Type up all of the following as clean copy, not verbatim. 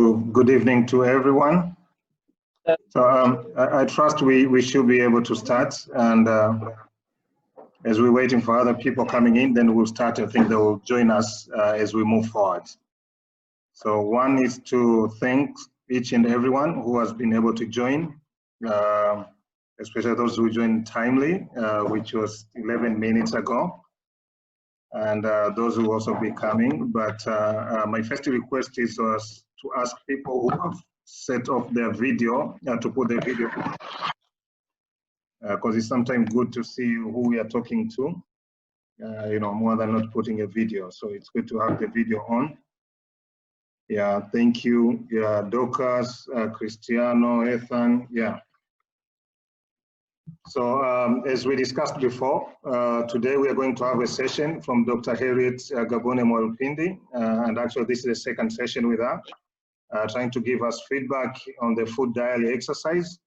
Good evening to everyone. So I trust we should be able to start, and as we're waiting for other people coming in, then we'll start. I think they will join us as we move forward. So one is to thank each and everyone who has been able to join, especially those who joined timely, which was 11 minutes ago, and those who will also be coming. But my first request is to ask people who have set off their video to put their video, because it's sometimes good to see who we are talking to, more than not putting a video. So it's good to have the video on. Yeah, thank you. Yeah, Docas, Cristiano, Ethan, yeah. So as we discussed before, today we are going to have a session from Dr. Harriet Gabone QHSC, and actually this is the second session with her, trying to give us feedback on the food diary exercise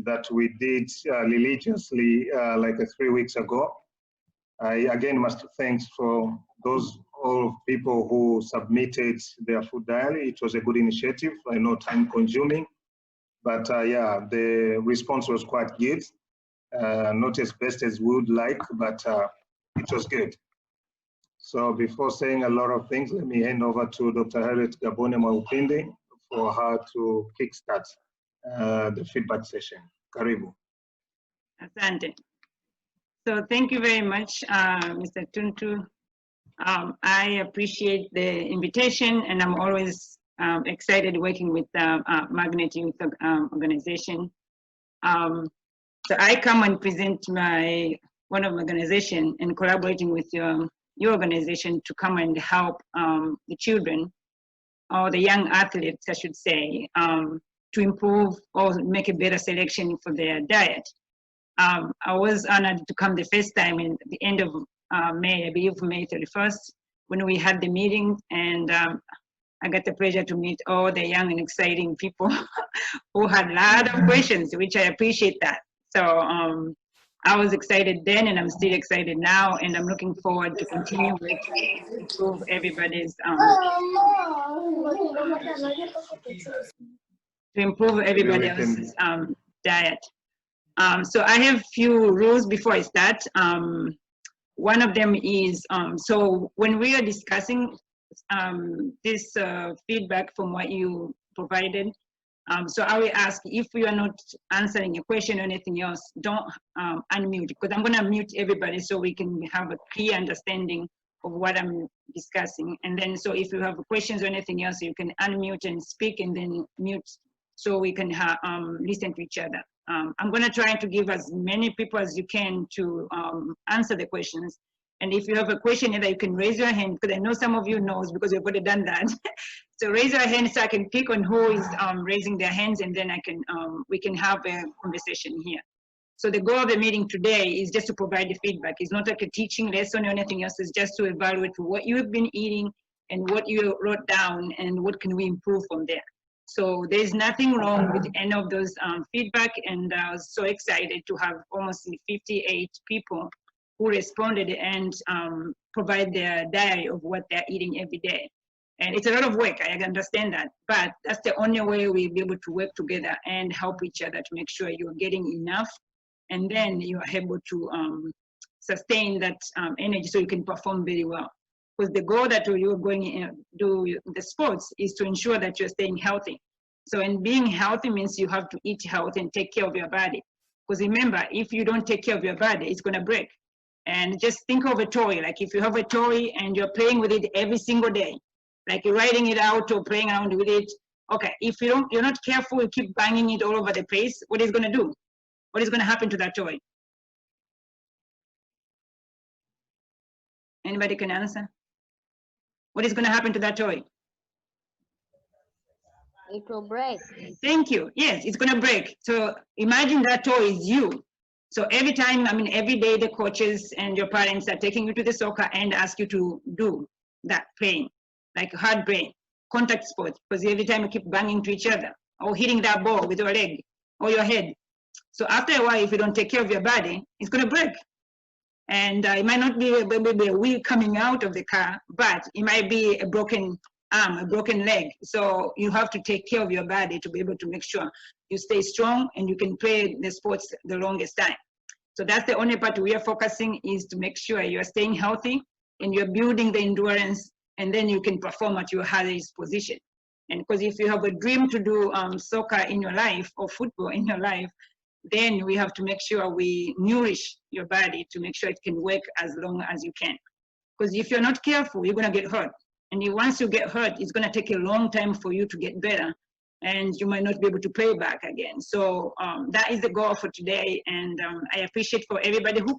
that we did religiously like 3 weeks ago. I again must thank for those all people who submitted their food diary. It was a good initiative. I know time consuming, but yeah, the response was quite good. Not as best as we would like, but it was good. So before saying a lot of things, let me hand over to Dr. Harriet Gabone QHSC for her to kickstart the feedback session. Karibu. Asante. So thank you very much, Mr. Tuntu. I appreciate the invitation, and I'm always excited working with Magnet Youth Organization. So I come and present one of my organization and collaborating with your organization to come and help the children, or the young athletes, I should say, to improve or make a better selection for their diet. I was honored to come the first time in the end of May, I believe May 31st, when we had the meeting, and I got the pleasure to meet all the young and exciting people who had a lot of questions, which I appreciate that. So I was excited then, and I'm still excited now, and I'm looking forward to continue working to improve everybody's else's diet. So I have a few rules before I start. One of them is, so when we are discussing this feedback from what you provided, so I will ask, if you are not answering a question or anything else, don't unmute, because I'm going to mute everybody so we can have a clear understanding of what I'm discussing. And then, so if you have questions or anything else, you can unmute and speak, and then mute so we can listen to each other. I'm going to try to give as many people as you can to answer the questions. And if you have a question, either you can raise your hand, because I know some of you knows because you've already done that. So raise your hand so I can pick on who is raising their hands, and then I can we can have a conversation here. So the goal of the meeting today is just to provide the feedback. It's not like a teaching lesson or anything else. It's just to evaluate what you have been eating and what you wrote down, and what can we improve from there. So there's nothing wrong with any of those feedback, and I was so excited to have almost 58 people who responded and provide their diary of what they're eating every day. And it's a lot of work, I understand that, but that's the only way we'll be able to work together and help each other to make sure you're getting enough, and then you are able to sustain that energy so you can perform very well. Because the goal that you're going to do the sports is to ensure that you're staying healthy. So in being healthy means you have to eat healthy and take care of your body. Because remember, if you don't take care of your body, it's going to break. And just think of a toy. Like if you have a toy and you're playing with it every single day, like you're riding it out or playing around with it. Okay, if you're not careful, you keep banging it all over the place, what is going to do? What is going to happen to that toy? Anybody can answer? What is going to happen to that toy? It will break. Thank you. Yes, it's going to break. So imagine that toy is you. So every time, every day the coaches and your parents are taking you to the soccer and ask you to do that playing, like hard brain, contact sport, because every time you keep banging to each other or hitting that ball with your leg or your head. So after a while, if you don't take care of your body, it's going to break. And it might not be a wheel coming out of the car, but it might be a broken arm, a broken leg. So you have to take care of your body to be able to make sure you stay strong and you can play the sports the longest time. So that's the only part we are focusing, is to make sure you're staying healthy and you're building the endurance, and then you can perform at your highest position. And because if you have a dream to do soccer in your life or football in your life, then we have to make sure we nourish your body to make sure it can work as long as you can. Because if you're not careful, you're going to get hurt. And once you get hurt, it's going to take a long time for you to get better, and you might not be able to play back again. So that is the goal for today. And I appreciate for everybody who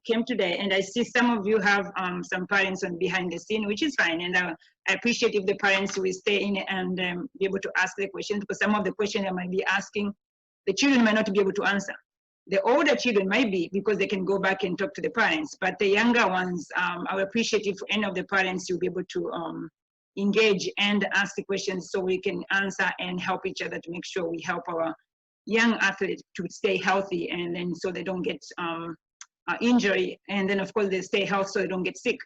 came today. And I see some of you have some parents on behind the scene, which is fine. And I appreciate if the parents will stay in and be able to ask the questions, because some of the questions I might be asking, the children might not be able to answer. The older children might be, because they can go back and talk to the parents, but the younger ones, I would appreciate if any of the parents will be able to engage and ask the questions so we can answer and help each other to make sure we help our young athletes to stay healthy, and then so they don't get injury, and then of course they stay healthy so they don't get sick,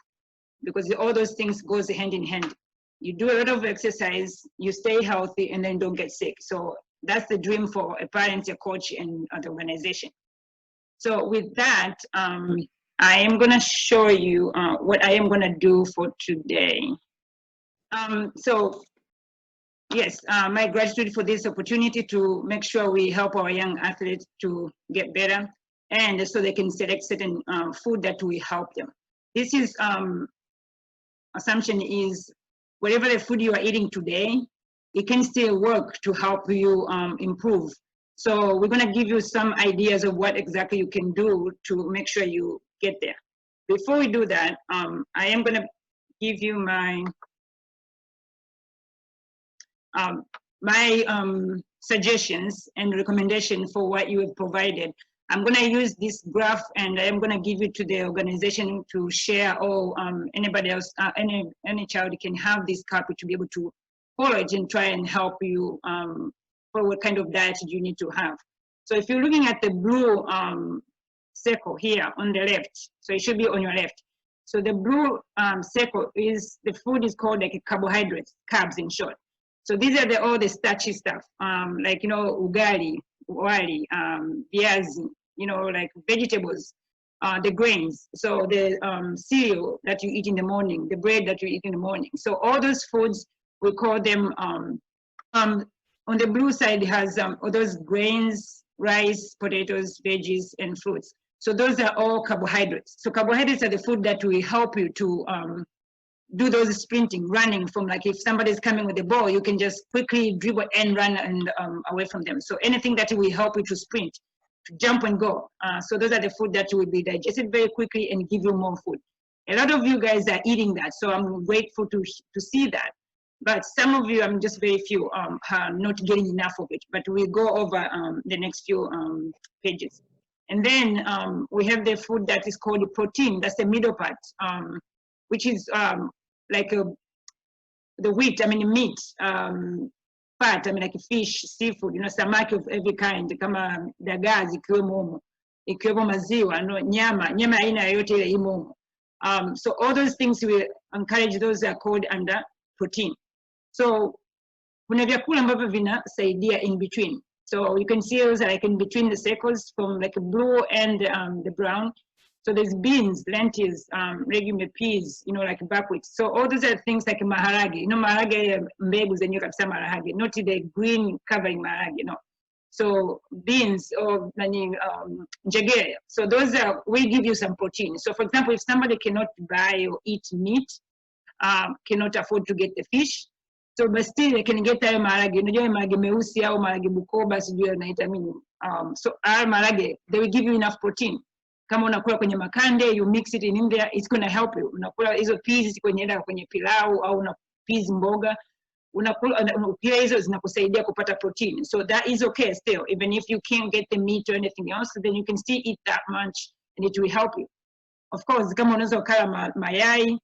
because all those things goes hand in hand. You do a lot of exercise, you stay healthy, and then don't get sick. So that's the dream for a parent, a coach, and the organization. So with that, I am going to show you what I am going to do for today. So yes, my gratitude for this opportunity to make sure we help our young athletes to get better, and so they can select certain food that will help them. This is assumption is whatever the food you are eating today, it can still work to help you improve. So we're gonna give you some ideas of what exactly you can do to make sure you get there. Before we do that, I am gonna give you my suggestions and recommendation for what you have provided. I'm gonna use this graph, and I'm gonna give it to the organization to share, or anybody else, any child can have this copy to be able to follow it and try and help you for what kind of diet you need to have. So if you're looking at the blue circle here on the left, so it should be on your left. So the blue circle is, the food is called like carbohydrates, carbs in short. So these are all the starchy stuff, like, you know, ugali, wali, viazi, you know, like vegetables, the grains. So the cereal that you eat in the morning, the bread that you eat in the morning. So all those foods, we call them, on the blue side has all those grains, rice, potatoes, veggies, and fruits. So those are all carbohydrates. So carbohydrates are the food that will help you to do those sprinting, running from, like if somebody's coming with a ball, you can just quickly dribble and run and away from them. So anything that will help you to sprint, to jump and go. So those are the food that will be digested very quickly and give you more food. A lot of you guys are eating that, so I'm grateful to see that. But some of you, I'm just very few, are not getting enough of it. But we'll go over the next few pages. And then we have the food that is called protein. That's the middle part, which is like the wheat, I mean meat, fat, I mean like fish, seafood, you know, samaki of every kind, kama dagaa zikiwemo maziwa, no, nyama aina yoyote ile imo. So all those things we encourage, those are called under protein. So kuna vyakula ambavyo vinasaidia in between. So you can see those are like in between the circles from like blue and the brown. So there's beans, lentils, legume, peas, you know, like buckwheat. So all those are things like maharage. You know, maharage mbegu zenyewe kabisa maharage, not the green covering maharage, no. So beans or njegere. So those are, we give you some protein. So for example, if somebody cannot buy or eat meat, cannot afford to get the fish, so but still they can get hayo maharage. Unajua maharage meusi au maharage Bukoba sijui anaita mimi. So our maharage, they will give you enough protein. Kama unakula kwenye makande, you mix it in there, it's going to help you. Unakula hizo peas kwenye pilau au una peas mboga, unakula pia hizo zinakusaidia kupata protein. So that is okay still, even if you can't get the meat or anything else, then you can still eat that much and it will help you. Of course, kama unaweza ukala mayai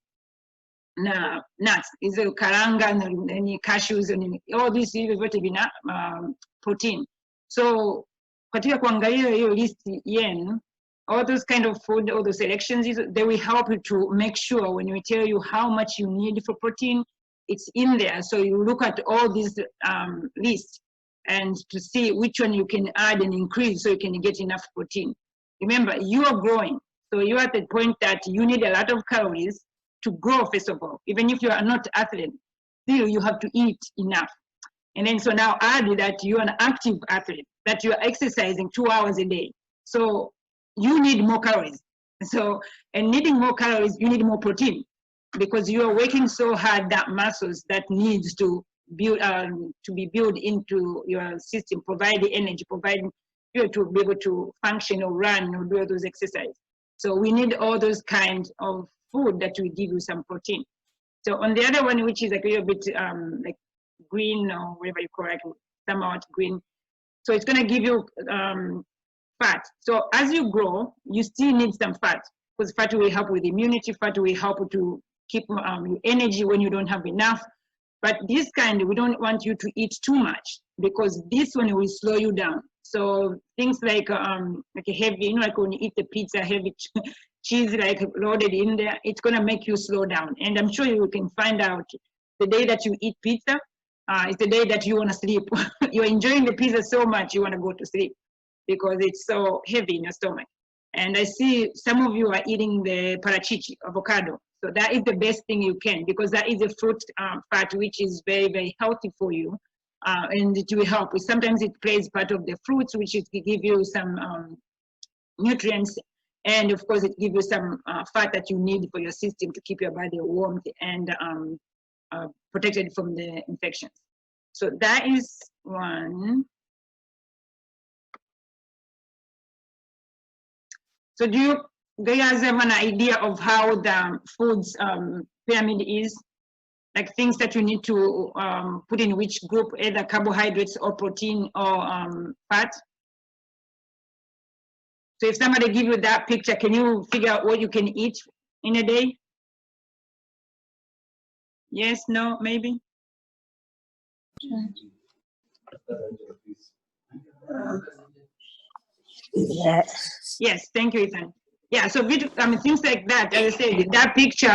na nuts, hizo karanga na cashews, all these vyote vina protein. So katika kuangalia hiyo list yenu, all those kind of food, all those selections, they will help you to make sure when we tell you how much you need for protein, it's in there. So you look at all these lists and to see which one you can add and increase so you can get enough protein. Remember, you are growing. So you're at the point that you need a lot of calories to grow, first of all. Even if you are not athlete, still you have to eat enough. And then so now add that you're an active athlete, that you're exercising 2 hours a day. So you need more calories. So, and needing more calories, you need more protein because you are working so hard that muscles that needs to build to be built into your system, provide the energy, provide you to be able to function or run or do all those exercises. So we need all those kinds of food that will give you some protein. So on the other one, which is like a little bit like green or whatever you call it, somewhat green. So it's gonna give you fat. So as you grow, you still need some fat because fat will help with immunity, fat will help to keep your energy when you don't have enough. But this kind, we don't want you to eat too much because this one will slow you down. So things like a heavy, you know, like when you eat the pizza, heavy cheese like loaded in there, it's gonna make you slow down. And I'm sure you can find out the day that you eat pizza is the day that you wanna sleep. You're enjoying the pizza so much, you wanna go to sleep because it's so heavy in your stomach. And I see some of you are eating the parachichi, avocado. So that is the best thing you can because that is a fruit fat which is very, very healthy for you. And it will help. Sometimes it plays part of the fruits, which is to give you some nutrients. And of course, it gives you some fat that you need for your system to keep your body warm and protected from the infections. So that is one. So do you guys have an idea of how the foods pyramid is? Like things that you need to put in which group, either carbohydrates or protein or fat? So if somebody give you that picture, can you figure out what you can eat in a day? Yes, no, maybe? Yes. Yes, thank you, Ethan. Yeah, so things like that, as I said, that picture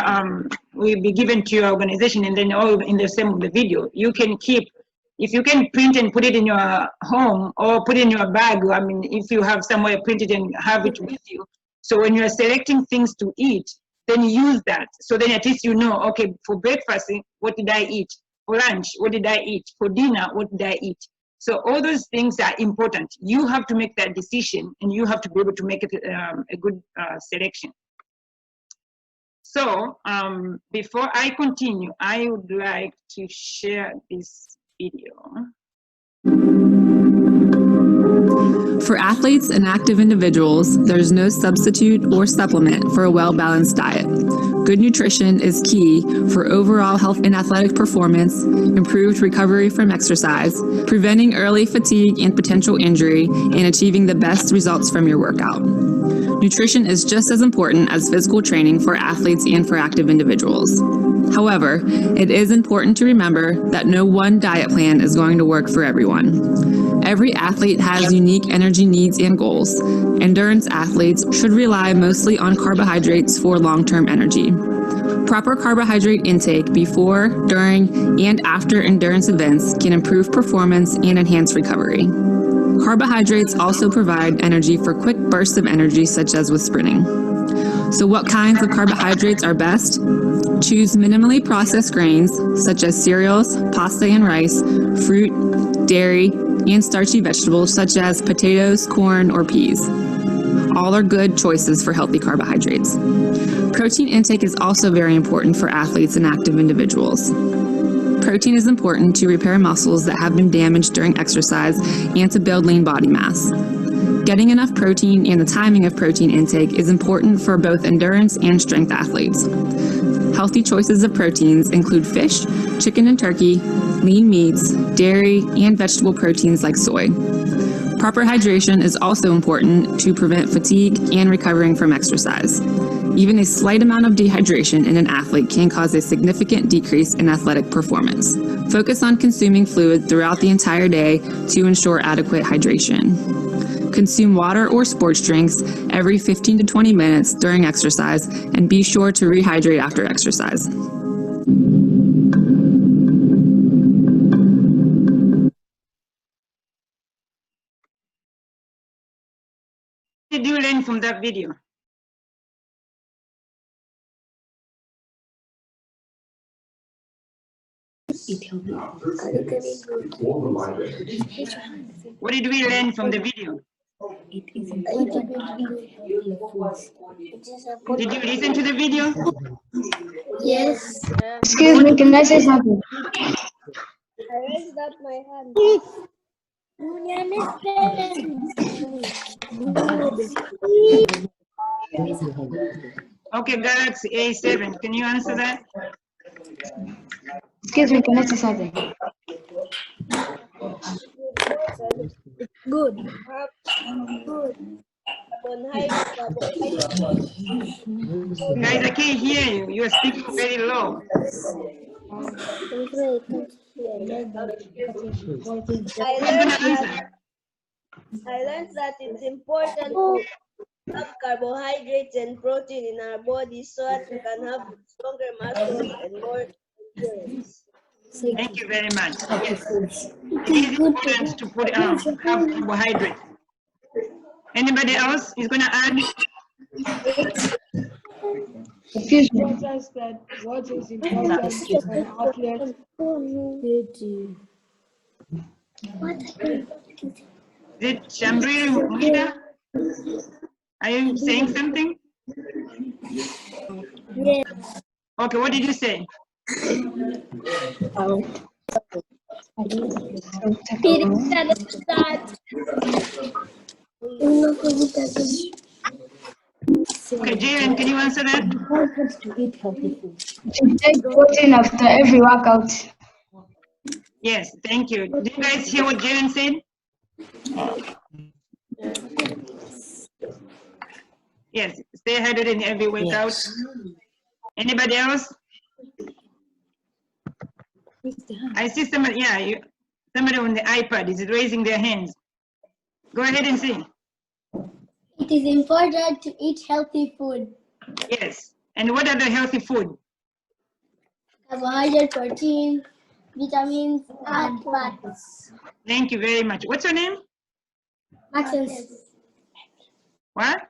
will be given to your organization and then all in the same of the video. You can keep, if you can print and put it in your home or put it in your bag, I mean, if you have somewhere printed and have it with you. So when you're selecting things to eat, then use that. So then at least you know, okay, for breakfast, what did I eat? For lunch, what did I eat? For dinner, what did I eat? So all those things are important. You have to make that decision and you have to be able to make it a good selection. So before I continue, I would like to share this video. For athletes and active individuals, there's no substitute or supplement for a well-balanced diet. Good nutrition is key for overall health and athletic performance, improved recovery from exercise, preventing early fatigue and potential injury, and achieving the best results from your workout. Nutrition is just as important as physical training for athletes and for active individuals. However, it is important to remember that no one diet plan is going to work for everyone. Every athlete has unique energy needs and goals. Endurance athletes should rely mostly on carbohydrates for long-term energy. Proper carbohydrate intake before, during, and after endurance events can improve performance and enhance recovery. Carbohydrates also provide energy for quick bursts of energy, such as with sprinting. So what kinds of carbohydrates are best? Choose minimally processed grains, such as cereals, pasta and rice, fruit, dairy, and starchy vegetables, such as potatoes, corn, or peas. All are good choices for healthy carbohydrates. Protein intake is also very important for athletes and active individuals. Protein is important to repair muscles that have been damaged during exercise and to build lean body mass. Getting enough protein and the timing of protein intake is important for both endurance and strength athletes. Healthy choices of proteins include fish, chicken and turkey, lean meats, dairy, and vegetable proteins like soy. Proper hydration is also important to prevent fatigue and recovering from exercise. Even a slight amount of dehydration in an athlete can cause a significant decrease in athletic performance. Focus on consuming fluid throughout the entire day to ensure adequate hydration. Consume water or sports drinks every 15 to 20 minutes during exercise and be sure to rehydrate after exercise. did you learn from that video? What did we learn from the video? Did you listen to the video? Yes. Excuse me, can I say something? I raised up my hand. Okay, Galaxy A7, can you answer that? Excuse me, can I say something? Good. Good. Guys, I can't hear you. You are speaking very low. I learned that it's important to have carbohydrates and protein in our bodies so that we can have stronger muscles and more endurance. Thank you very much. Yes. It is important to put have carbohydrates. Anybody else is going to add? Excuse me. What is important for an athlete? Is it Shambri Muda? Are you saying something? Yes. Okay, what did you say? Okay, Jalen, can you answer that? To take protein after every workout. Yes, thank you. Did you guys hear what Jalen said? Yes, stay hydrated in every workout. Anybody else? I see somebody, yeah, somebody on the iPad is raising their hands. Go ahead and see. It is important to eat healthy food. Yes, and what are the healthy food? Carbohydrate, protein, vitamins, and fats. Thank you very much. What's your name? Maxence. What?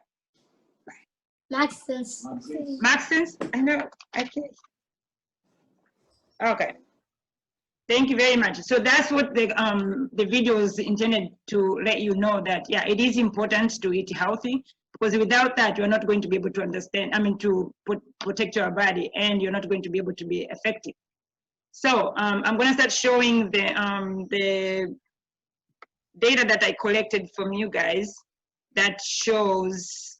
Maxence. Maxence? I know, I can't. Okay. Thank you very much. So that's what the video is intended to let you know that, yeah, it is important to eat healthy, because without that, you're not going to be able to understand, to protect your body, and you're not going to be able to be effective. So I'm going to start showing the data that I collected from you guys that shows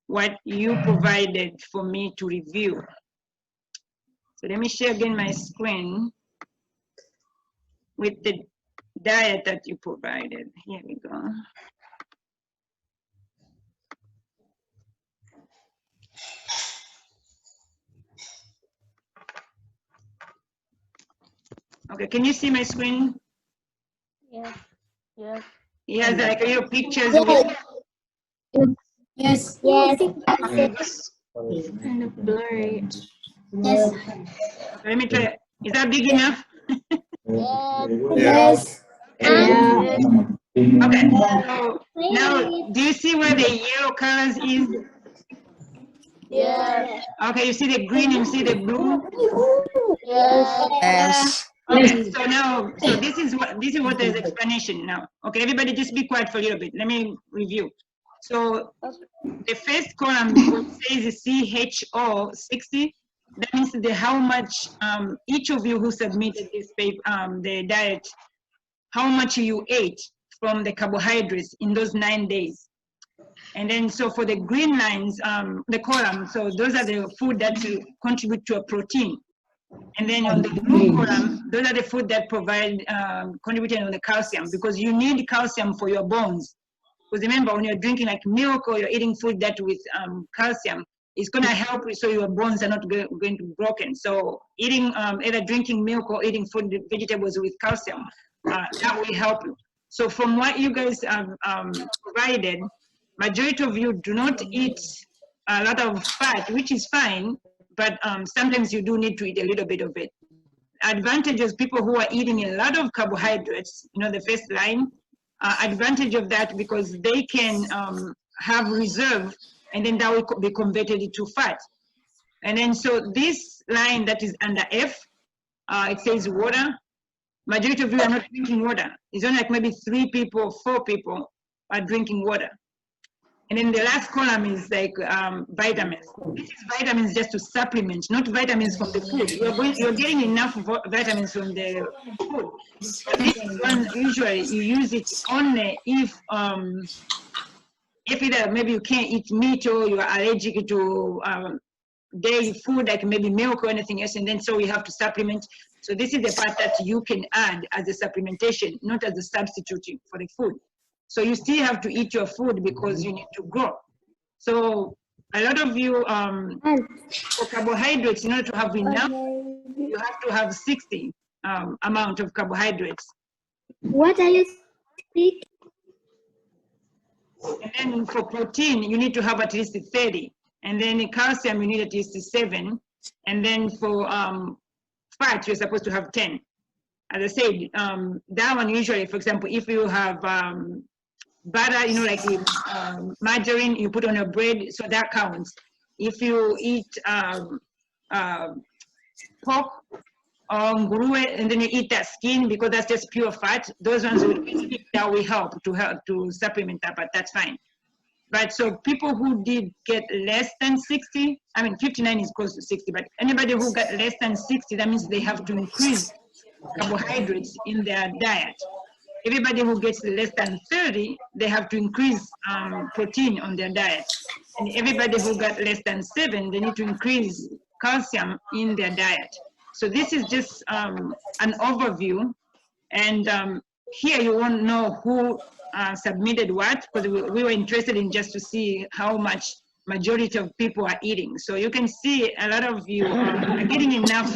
what you provided for me to review. So let me share again my screen with the diet that you provided. Here we go. Okay, can you see my screen? Yes. Yes. It has like little pictures with. Yes. Yes. Kind of blurry. Yes. Let me try. Is that big enough? Yes. Okay. Okay. So now, do you see where the yellow colors is? Yes. Okay, you see the green, you see the blue. Yes. Okay, so now, so this is what there's explanation now. Okay, everybody just be quiet for a little bit. Let me review. So the first column says CHO 60. That means how much each of you who submitted this paper, the diet, how much you ate from the carbohydrates in those 9 days. And then so for the green lines, the column, so those are the food that contribute to a protein. And then on the blue column, those are the food that provide contributing on the calcium, because you need calcium for your bones. Because remember, when you're drinking like milk or you're eating food that with calcium, it's going to help you so your bones are not going to be broken. So eating, either drinking milk or eating food, vegetables with calcium, that will help you. So from what you guys have provided, majority of you do not eat a lot of fat, which is fine, but sometimes you do need to eat a little bit of it. Advantage is people who are eating a lot of carbohydrates, the first line, advantage of that because they can have reserve, and then that will be converted into fat. And then so this line that is under F, it says water. Majority of you are not drinking water. It's only like maybe 3 people, 4 people are drinking water. And then the last column is like vitamins. This is vitamins just to supplement, not vitamins from the food. You're getting enough vitamins from the food. But this one, usually you use it only if either maybe you can't eat meat or you are allergic to dairy food, like maybe milk or anything else, and then so you have to supplement. So this is the part that you can add as a supplementation, not as a substitute for the food. So you still have to eat your food because you need to grow. So a lot of you, for carbohydrates, in order to have enough, you have to have 60 amount of carbohydrates. What are you speaking? And then for protein, you need to have at least 30. And then in calcium, you need at least 7. And then for fat, you're supposed to have 10. As I said, that one usually, for example, if you have butter, you know, like margarine, you put on your bread, so that counts. If you eat pork or nguruwe, and then you eat that skin because that's just pure fat, those ones that will help to supplement that, but that's fine. But so people who did get less than 60, I mean 59 is close to 60, but anybody who got less than 60, that means they have to increase carbohydrates in their diet. Everybody who gets less than 30, they have to increase protein on their diet. And everybody who got less than 7, they need to increase calcium in their diet. So this is just an overview. And here you won't know who submitted what, because we were interested in just to see how much majority of people are eating. So you can see a lot of you are getting enough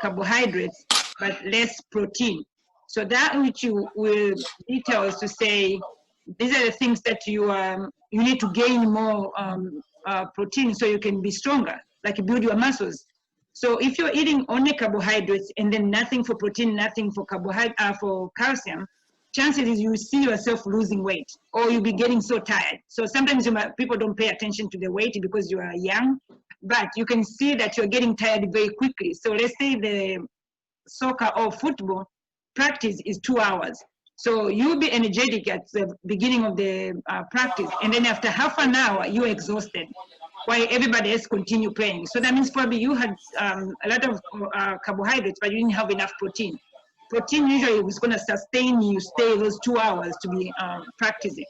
carbohydrates, but less protein. So that which you will details to say, these are the things that you need to gain more protein so you can be stronger, like build your muscles. So if you're eating only carbohydrates and then nothing for protein, nothing for for calcium, chances is you see yourself losing weight, or you'll be getting so tired. So sometimes people don't pay attention to the weight because you are young, but you can see that you're getting tired very quickly. So let's say the soccer or football practice is 2 hours. So you'll be energetic at the beginning of the practice, and then after half an hour, you're exhausted, while everybody else continue playing. So that means probably you had a lot of carbohydrates, but you didn't have enough protein. Protein usually is going to sustain you stay those 2 hours to be practicing.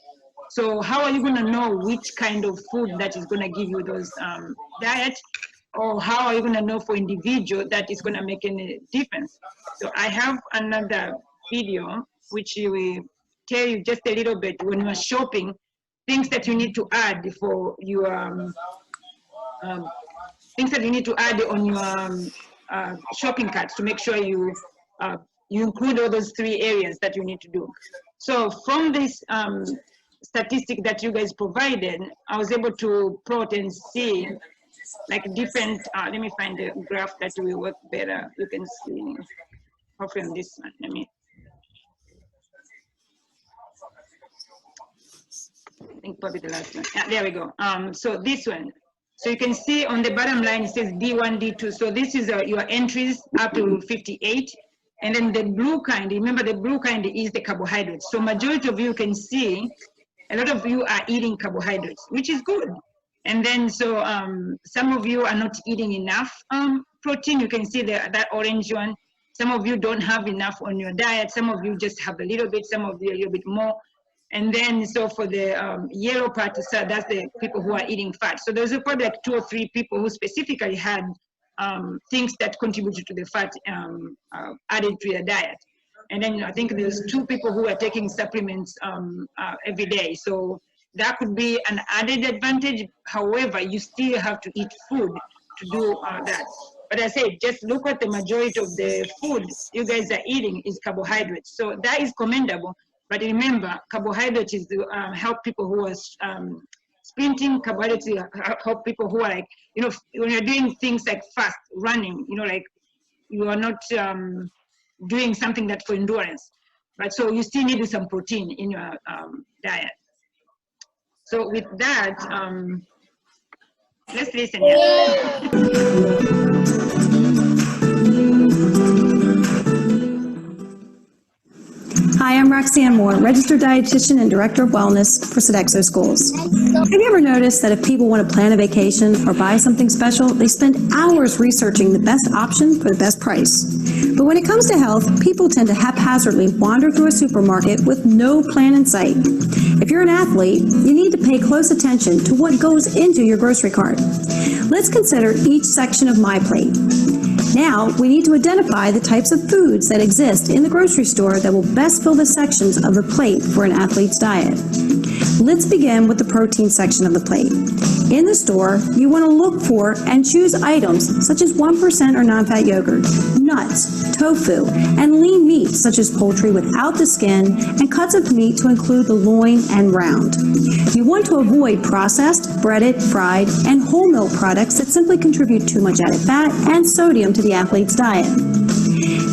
So how are you going to know which kind of food that is going to give you those diet? Or how are you going to know for individual that is going to make any difference? So I have another video which will tell you just a little bit when you're shopping, things that you need to add for your things that you need to add on your shopping cart to make sure you include all those 3 areas that you need to do. So from this statistic that you guys provided, I was able to plot and see like different, let me find the graph that will work better. You can see, hopefully on this one, let me. I think probably the last one. Yeah, there we go. So this one. So you can see on the bottom line, it says D1, D2. So this is your entries up to 58. And then the blue kind, remember the blue kind is the carbohydrates. So majority of you can see, a lot of you are eating carbohydrates, which is good. And then so some of you are not eating enough protein. You can see that orange one. Some of you don't have enough on your diet. Some of you just have a little bit, some of you a little bit more. And then so for the yellow part, so that's the people who are eating fat. So there's probably like 2 or 3 people who specifically had things that contributed to the fat added to their diet. And then I think there's 2 people who are taking supplements every day. So that could be an added advantage. However, you still have to eat food to do that. But I say, just look at the majority of the food you guys are eating is carbohydrates. So that is commendable. But remember, carbohydrates is to help people who are sprinting. Carbohydrates help people who are like, you know, when you're doing things like fast running, you know, like you are not doing something that for endurance. But so you still need some protein in your diet. So with that, let's listen. Yeah. Hi, I'm Roxanne Moore, registered dietitian and director of wellness for Sodexo Schools. Have you ever noticed that if people want to plan a vacation or buy something special, they spend hours researching the best option for the best price? But when it comes to health, people tend to haphazardly wander through a supermarket with no plan in sight. If you're an athlete, you need to pay close attention to what goes into your grocery cart. Let's consider each section of my plate. Now, we need to identify the types of foods that exist in the grocery store that will best fill the sections of the plate for an athlete's diet. Let's begin with the protein section of the plate. In the store, you want to look for and choose items such as 1% or non-fat yogurt, nuts, tofu, and lean meat such as poultry without the skin, and cuts of meat to include the loin and round. You want to avoid processed, breaded, fried, and whole milk products that simply contribute too much added fat and sodium to the athlete's diet.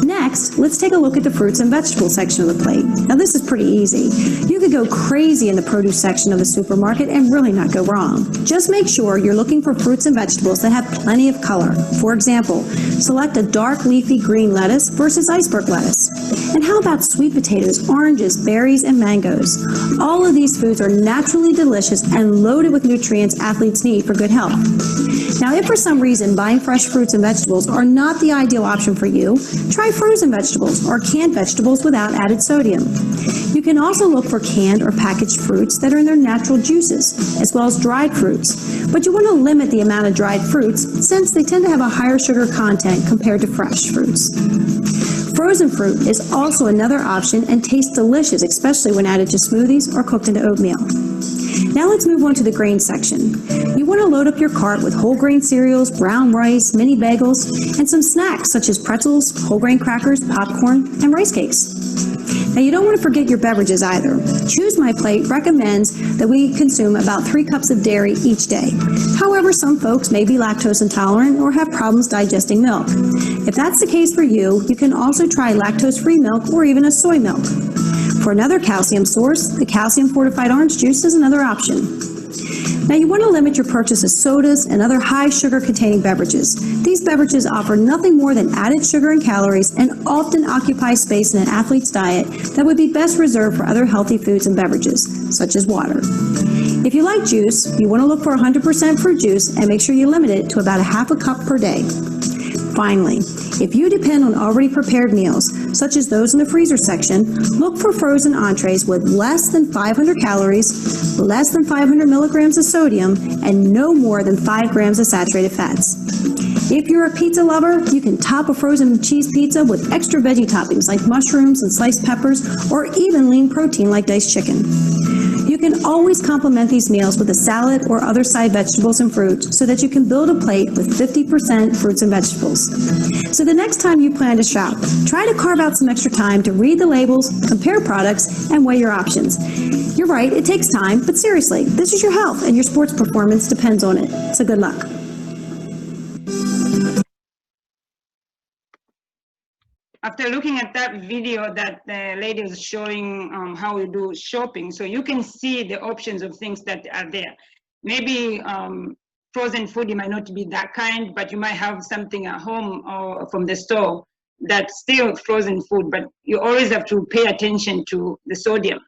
Next, let's take a look at the fruits and vegetables section of the plate. Now this is pretty easy. You could go crazy in the produce section of the supermarket and really not go wrong. Just make sure you're looking for fruits and vegetables that have plenty of color. For example, select a dark leafy green lettuce versus iceberg lettuce. And how about sweet potatoes, oranges, berries, and mangoes? All of these foods are naturally delicious and loaded with nutrients athletes need for good health. Now, if for some reason buying fresh fruits and vegetables are not the ideal option for you, try frozen vegetables or canned vegetables without added sodium. You can also look for canned or packaged fruits that are in their natural juices, as well as dried fruits. But you want to limit the amount of dried fruits since they tend to have a higher sugar content compared to fresh fruits. Frozen fruit is also another option and tastes delicious, especially when added to smoothies or cooked into oatmeal. Now let's move on to the grain section. You want to load up your cart with whole grain cereals, brown rice, mini bagels, and some snacks such as pretzels, whole grain crackers, popcorn, and rice cakes. Now you don't want to forget your beverages either. Choose My Plate recommends that we consume about 3 cups of dairy each day. However, some folks may be lactose intolerant or have problems digesting milk. If that's the case for you, you can also try lactose-free milk or even a soy milk. For another calcium source, the calcium-fortified orange juice is another option. Now you want to limit your purchase of sodas and other high sugar-containing beverages. These beverages offer nothing more than added sugar and calories and often occupy space in an athlete's diet that would be best reserved for other healthy foods and beverages, such as water. If you like juice, you want to look for 100% fruit juice and make sure you limit it to about a half a cup per day. Finally, if you depend on already prepared meals, such as those in the freezer section, look for frozen entrees with less than 500 calories, less than 500 milligrams of sodium, and no more than 5 grams of saturated fats. If you're a pizza lover, you can top a frozen cheese pizza with extra veggie toppings like mushrooms and sliced peppers, or even lean protein like diced chicken. You can always complement these meals with a salad or other side vegetables and fruits so that you can build a plate with 50% fruits and vegetables. So the next time you plan to shop, try to carve out some extra time to read the labels, compare products, and weigh your options. You're right, it takes time, but seriously, this is your health and your sports performance depends on it. So good luck. After looking at that video that the lady was showing how we do shopping, so you can see the options of things that are there. Maybe frozen food, you might not be that kind, but you might have something at home or from the store that's still frozen food, but you always have to pay attention to the sodium.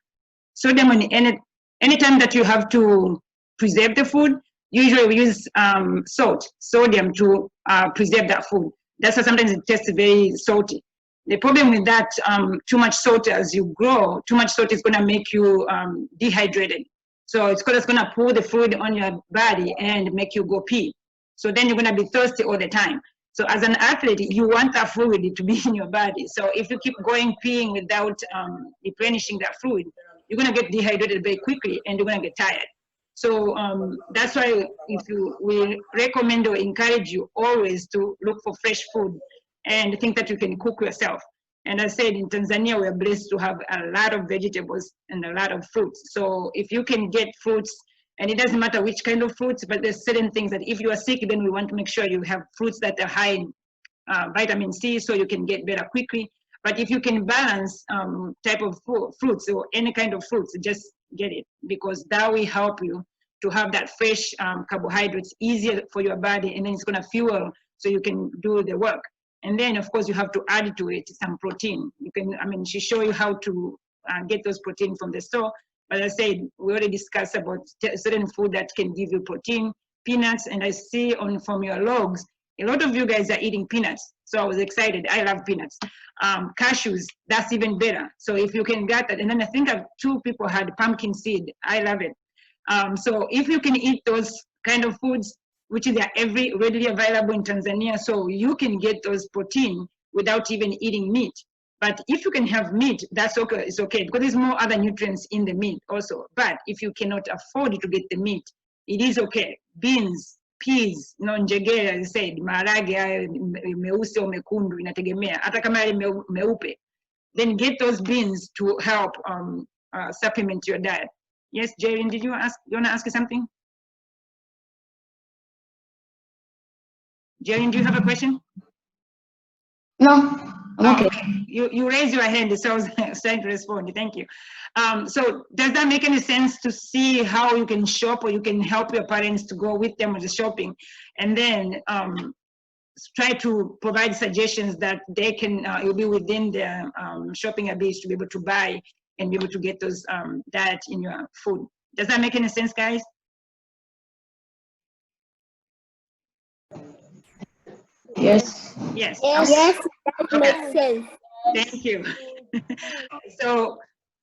Sodium, anytime that you have to preserve the food, usually we use sodium to preserve that food. That's why sometimes it tastes very salty. The problem with that, too much salt as you grow, too much salt is going to make you dehydrated. So it's going to pull the fluid on your body and make you go pee. So then you're going to be thirsty all the time. So as an athlete, you want that fluid to be in your body. So if you keep going peeing without replenishing that fluid, you're going to get dehydrated very quickly and you're going to get tired. So that's why we recommend or encourage you always to look for fresh food and think that you can cook yourself. And I said in Tanzania, we're blessed to have a lot of vegetables and a lot of fruits. So if you can get fruits, and it doesn't matter which kind of fruits, but there's certain things that if you are sick, then we want to make sure you have fruits that are high in vitamin C so you can get better quickly. But if you can balance type of fruits or any kind of fruits, just get it, because that will help you to have that fresh carbohydrates easier for your body, and then it's gonna fuel so you can do the work. And then of course you have to add to it some protein. You can, I mean, she showed you how to get those protein from the store. But as I said, we already discussed about certain food that can give you protein, peanuts, and I see from your logs, a lot of you guys are eating peanuts. So I was excited, I love peanuts. Cashews, that's even better. So if you can get that, and then I think 2 people had pumpkin seed, I love it. So if you can eat those kind of foods, which is readily available in Tanzania, so you can get those protein without even eating meat. But if you can have meat, that's okay, it's okay, because there's more other nutrients in the meat also. But if you cannot afford to get the meat, it is okay. Beans, peas, njegere, as I said, maharage meusi au mekundu, inategemea, hata kama yale meupe, then get those beans to help supplement your diet. Yes, Jaren, did you want to ask something? Jaren, do you have a question? No, I'm okay. You raised your hand, so I was trying to respond. Thank you. So does that make any sense to see how you can shop, or you can help your parents to go with them with the shopping, and then try to provide suggestions that they can, it will be within their shopping ability to be able to buy and be able to get those diet in your food. Does that make any sense, guys? Yes. Yes. Yes, that makes sense. Thank you. So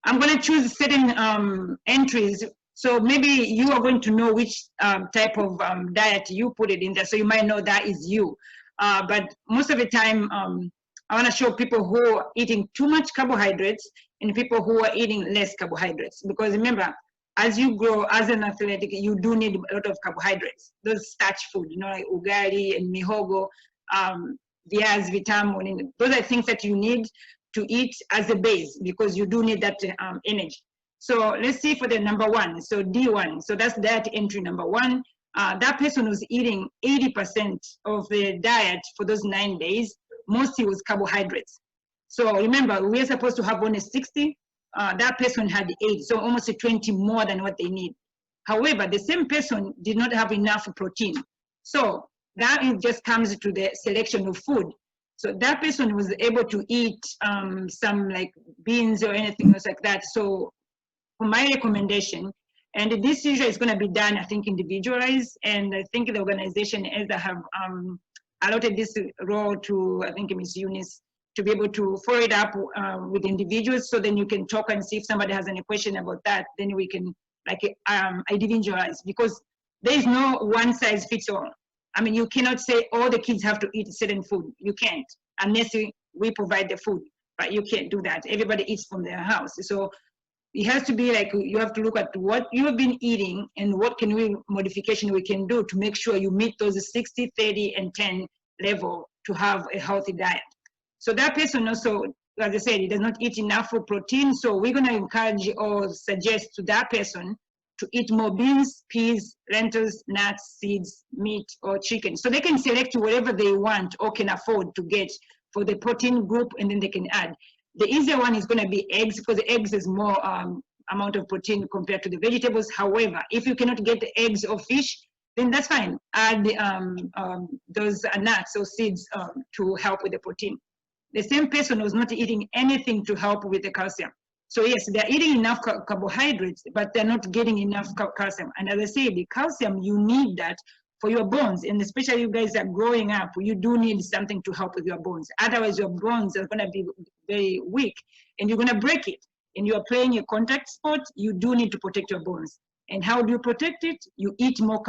I'm going to choose certain entries. So maybe you are going to know which type of diet you put it in there. So you might know that is you. But most of the time, I want to show people who are eating too much carbohydrates and people who are eating less carbohydrates. Because remember, as you grow as an athletic, you do need a lot of carbohydrates. Those starch food, like ugali and mihogo, viazi vitamu, those are things that you need to eat as a base, because you do need that energy. So let's see for the number 1, so D1, so that's diet entry number 1. That person was eating 80% of the diet for those 9 days, mostly was carbohydrates. So remember, we're supposed to have only 60, that person had 8, so almost 20 more than what they need. However, the same person did not have enough protein. So that just comes to the selection of food. So that person was able to eat some like beans or anything else like that. So for my recommendation, and this usually is going to be done, I think, individualized, and I think the organization either have allotted this role to, I think, Ms. Eunice, to be able to follow it up with individuals, so then you can talk and see if somebody has any question about that, then we can like individualize, because there is no one size fits all. I mean, you cannot say all the kids have to eat certain food. You can't, unless we provide the food, but you can't do that. Everybody eats from their house. So it has to be like, you have to look at what you have been eating and what modification we can do to make sure you meet those 60, 30, and 10 level to have a healthy diet. So that person also, as I said, he does not eat enough for protein. So we're going to encourage or suggest to that person to eat more beans, peas, lentils, nuts, seeds, meat, or chicken. So they can select whatever they want or can afford to get for the protein group, and then they can add. The easier one is going to be eggs, because the eggs is more amount of protein compared to the vegetables. However, if you cannot get the eggs or fish, then that's fine. Add those nuts or seeds to help with the protein. The same person was not eating anything to help with the calcium. So yes, they're eating enough carbohydrates, but they're not getting enough calcium. And as I say, the calcium, you need that for your bones, and especially you guys are growing up, you do need something to help with your bones. Otherwise, your bones are going to be very weak, and you're going to break it. And you're playing a contact sport, you do need to protect your bones. And how do you protect it? You eat more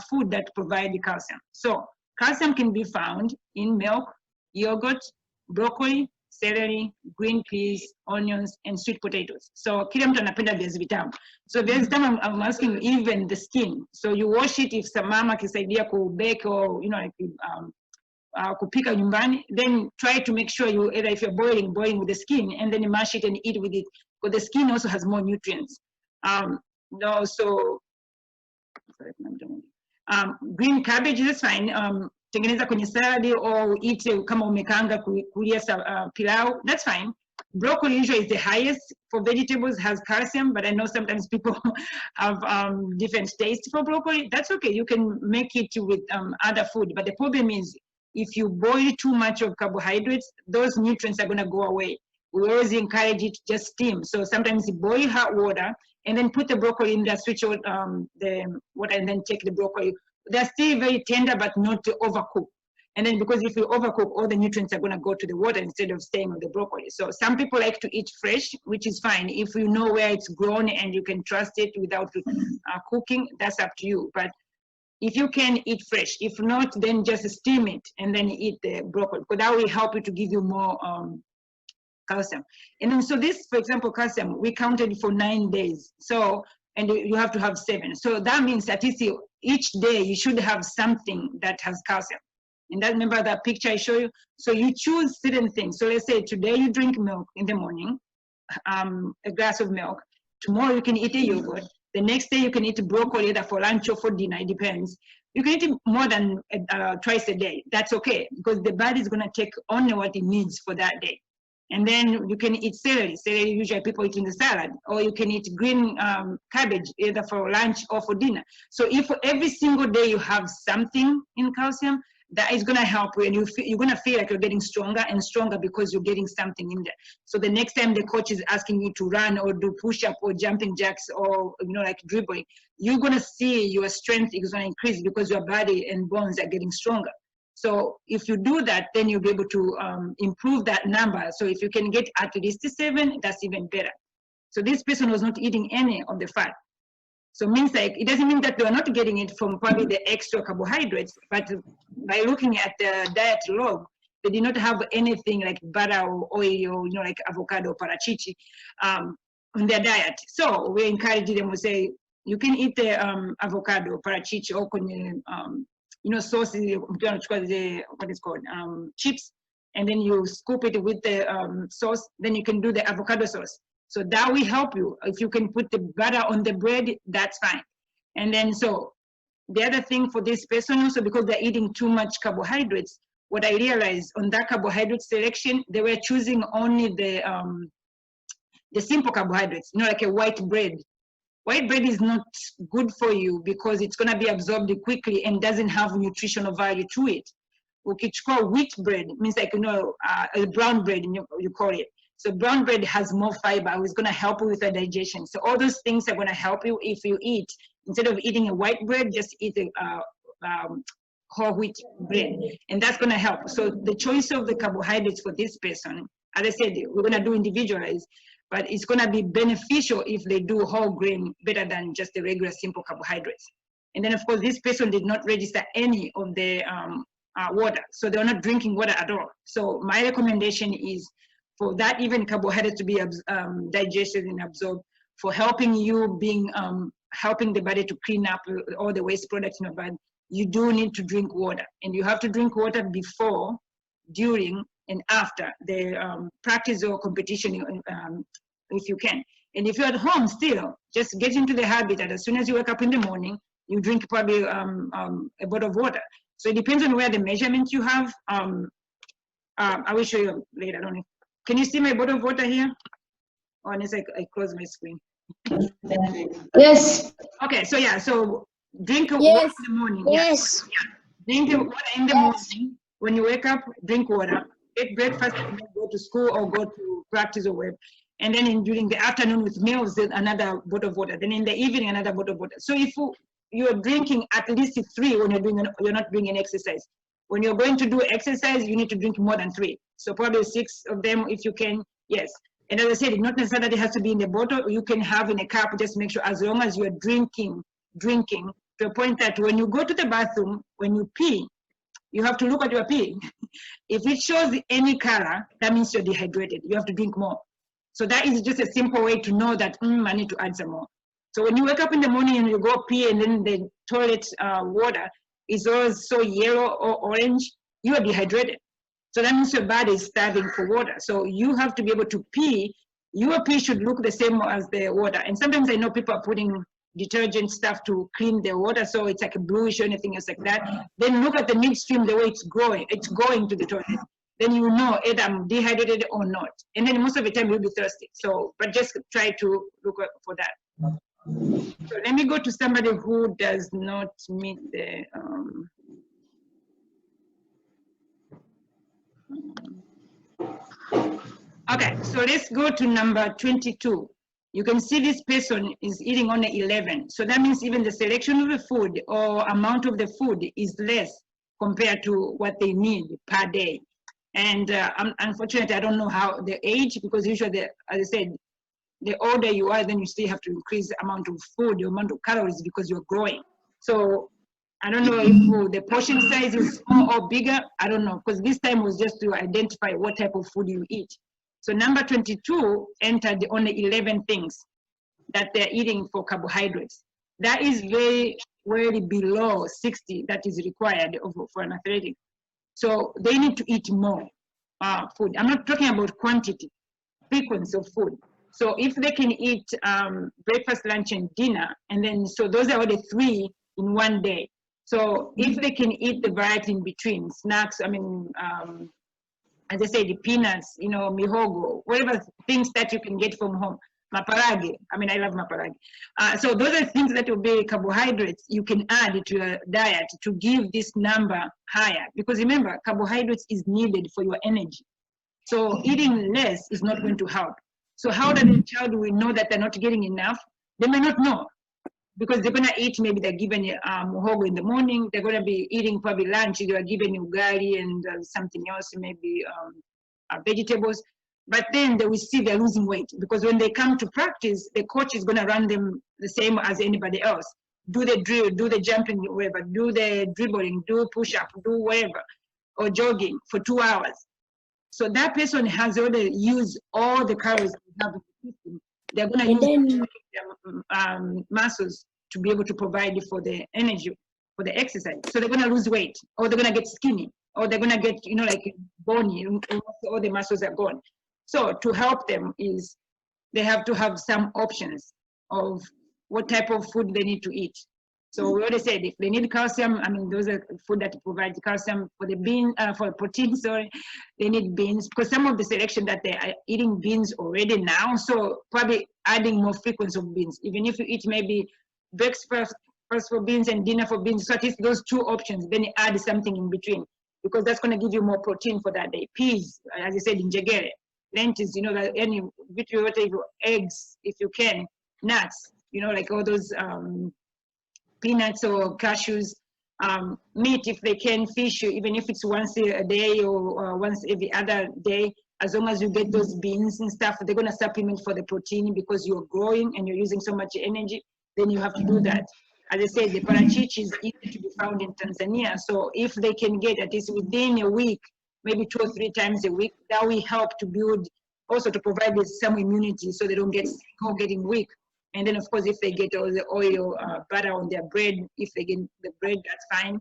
food that provide the calcium. So calcium can be found in milk, yogurt, broccoli, celery, green peas, onions, and sweet potatoes. So kila mtu anapenda viazi vitamu. So viazi vitamu, I'm asking even the skin. So you wash it, if some mama kisaidia kubake or like kupika nyumbani, then try to make sure you, either if you're boiling with the skin, and then you mash it and eat with it, because the skin also has more nutrients. Green cabbage, that's fine. tengeneza kwenye salad or eat kama umekaanga kulia pilau, that's fine. Broccoli usually is the highest for vegetables, has calcium, but I know sometimes people have different taste for broccoli. That's okay, you can make it with other food, but the problem is if you boil too much of carbohydrates, those nutrients are gonna go away. We always encourage you to just steam. So sometimes you boil hot water and then put the broccoli in there, switch out the water and then take the broccoli. They're still very tender, but not overcooked. And then because if you overcook, all the nutrients are gonna go to the water instead of staying on the broccoli. So some people like to eat fresh, which is fine. If you know where it's grown and you can trust it without cooking, that's up to you. But if you can eat fresh, if not, then just steam it and then eat the broccoli, because that will help you to give you more calcium. And then so this, for example, calcium, we counted for 9 days. So, and you have to have 7. So that means at least each day you should have something that has calcium. And that, remember that picture I show you? So you choose certain things. So let's say today you drink milk in the morning, a glass of milk. Tomorrow you can eat a yogurt. The next day you can eat broccoli either for lunch or for dinner, it depends. You can eat it more than twice a day. That's okay, because the body is gonna take only what it needs for that day. And then you can eat celery. Celery usually people eat in the salad, or you can eat green cabbage either for lunch or for dinner. So if every single day you have something in calcium, that is going to help you, and you're going to feel like you're getting stronger and stronger because you're getting something in there. So the next time the coach is asking you to run or do push-up or jumping jacks or like dribbling, you're going to see your strength is going to increase because your body and bones are getting stronger. So if you do that, then you'll be able to improve that number. So if you can get at least 7, that's even better. So this person was not eating any of the fat. So means like, it doesn't mean that they are not getting it from probably the extra carbohydrates, but by looking at the diet log, they did not have anything like butter or oil or, like avocado or parachichi on their diet. So we encourage them, we say, you can eat the avocado, parachichi, or sauce, what is called, chips, and then you scoop it with the sauce, then you can do the avocado sauce. So that will help you. If you can put the butter on the bread, that's fine. And then so the other thing for this person also, because they're eating too much carbohydrates, what I realized on that carbohydrate selection, they were choosing only the simple carbohydrates, like a white bread. White bread is not good for you because it's gonna be absorbed quickly and doesn't have nutritional value to it. Ukichukua wheat bread, means like, a brown bread, you call it. So brown bread has more fiber, it's gonna help you with the digestion. So all those things are gonna help you if you eat, instead of eating a white bread, just eat a whole wheat bread, and that's gonna help. So the choice of the carbohydrates for this person, as I said, we're gonna do individualized, but it's gonna be beneficial if they do whole grain better than just the regular simple carbohydrates. And then of course, this person did not register any of the water, so they're not drinking water at all. So my recommendation is for that even carbohydrates to be digested and absorbed, for helping you being, helping the body to clean up all the waste products in your body, you do need to drink water. And you have to drink water before, during, and after the practice or competition if you can. And if you're at home still, just get into the habit that as soon as you wake up in the morning, you drink probably a bottle of water. So it depends on where the measurement you have. I will show you later, I don't know. Can you see my bottle of water here? Oh, unless I close my screen. Yes. Okay, so yeah, so drink water Yes. in the morning. Yes. Yeah. Drink water in the morning. When you wake up, drink water. Eat breakfast and then go to school or go to practice or whatever. And then during the afternoon with meals, then another bottle of water. Then in the evening, another bottle of water. So if you're drinking at least 3 when you're not doing an exercise. When you're going to do exercise, you need to drink more than 3. So probably 6 of them if you can, yes. And as I said, not necessarily it has to be in a bottle. You can have in a cup, just make sure as long as you're drinking to a point that when you go to the bathroom, when you pee, you have to look at your pee. If it shows any color, that means you're dehydrated. You have to drink more. So that is just a simple way to know that I need to add some more. So when you wake up in the morning and you go pee and then the toilet water is always so yellow or orange, you are dehydrated. So that means your body is starving for water. So you have to be able to pee. Your pee should look the same as the water. And sometimes I know people are putting detergent stuff to clean the water, so it's like a bluish or anything else like that. Then look at the midstream, the way it's going to the toilet. Then you know either I'm dehydrated or not. And then most of the time you'll be thirsty. So, but just try to look for that. So let me go to somebody who does not meet the, okay, so let's go to number 22. You can see this person is eating only 11. So that means even the selection of the food or amount of the food is less compared to what they need per day. And unfortunately, I don't know how the age, because usually, as I said, the older you are, then you still have to increase the amount of food, the amount of calories, because you're growing. So I don't know if the portion size is small or bigger. I don't know, because this time was just to identify what type of food you eat. So number 22 entered only 11 things that they're eating for carbohydrates. That is very, very below 60 that is required for an athletic. So they need to eat more food. I'm not talking about quantity, frequency of food. So if they can eat breakfast, lunch, and dinner, and then, so those are the 3 in one day. So if they can eat the variety in between, snacks, I mean, as I say, the peanuts, you know, mihogo, whatever things that you can get from home. Maparage, I mean, I love maparage. So those are things that will be carbohydrates you can add to your diet to give this number higher. Because remember, carbohydrates is needed for your energy. So eating less is not going to help. So how does the child will know that they're not getting enough? They may not know, because they're gonna eat, maybe they're given muhogo in the morning, they're gonna be eating probably lunch, they are given ugali and something else, maybe vegetables, but then they will see they're losing weight, because when they come to practice, the coach is gonna run them the same as anybody else. Do the drill, do the jumping, whatever, do the dribbling, do push-up, do whatever, or jogging for 2 hours. So that person has already used all the calories they have in the system. They're gonna use muscles to be able to provide for the energy for the exercise. So they're gonna lose weight, or they're gonna get skinny, or they're gonna get, you know, like bony, all the muscles are gone. So to help them is they have to have some options of what type of food they need to eat. So we already said if they need calcium, I mean, those are food that provide calcium. For the bean, for protein, sorry, they need beans, because some of the selection that they are eating beans already now, so probably adding more frequency of beans. Even if you eat maybe breakfast first for beans and dinner for beans, so at least those 2 options, then you add something in between, because that's going to give you more protein for that day. Peas, as I said, in jagere, lentils, you know, like any eggs, if you can, nuts, you know, like all those peanuts or cashews, meat if they can, fish, even if it's once a day or once every other day, as long as you get those beans and stuff, they're going to supplement for the protein, because you're growing and you're using so much energy, then you have to do that. As I said, the parachichi is easy to be found in Tanzania, so if they can get at least within a week, maybe 2 or 3 times a week, that will help to build, also to provide with some immunity, so they don't get getting weak. And then, of course, if they get all the oil, butter on their bread, if they get the bread, that's fine.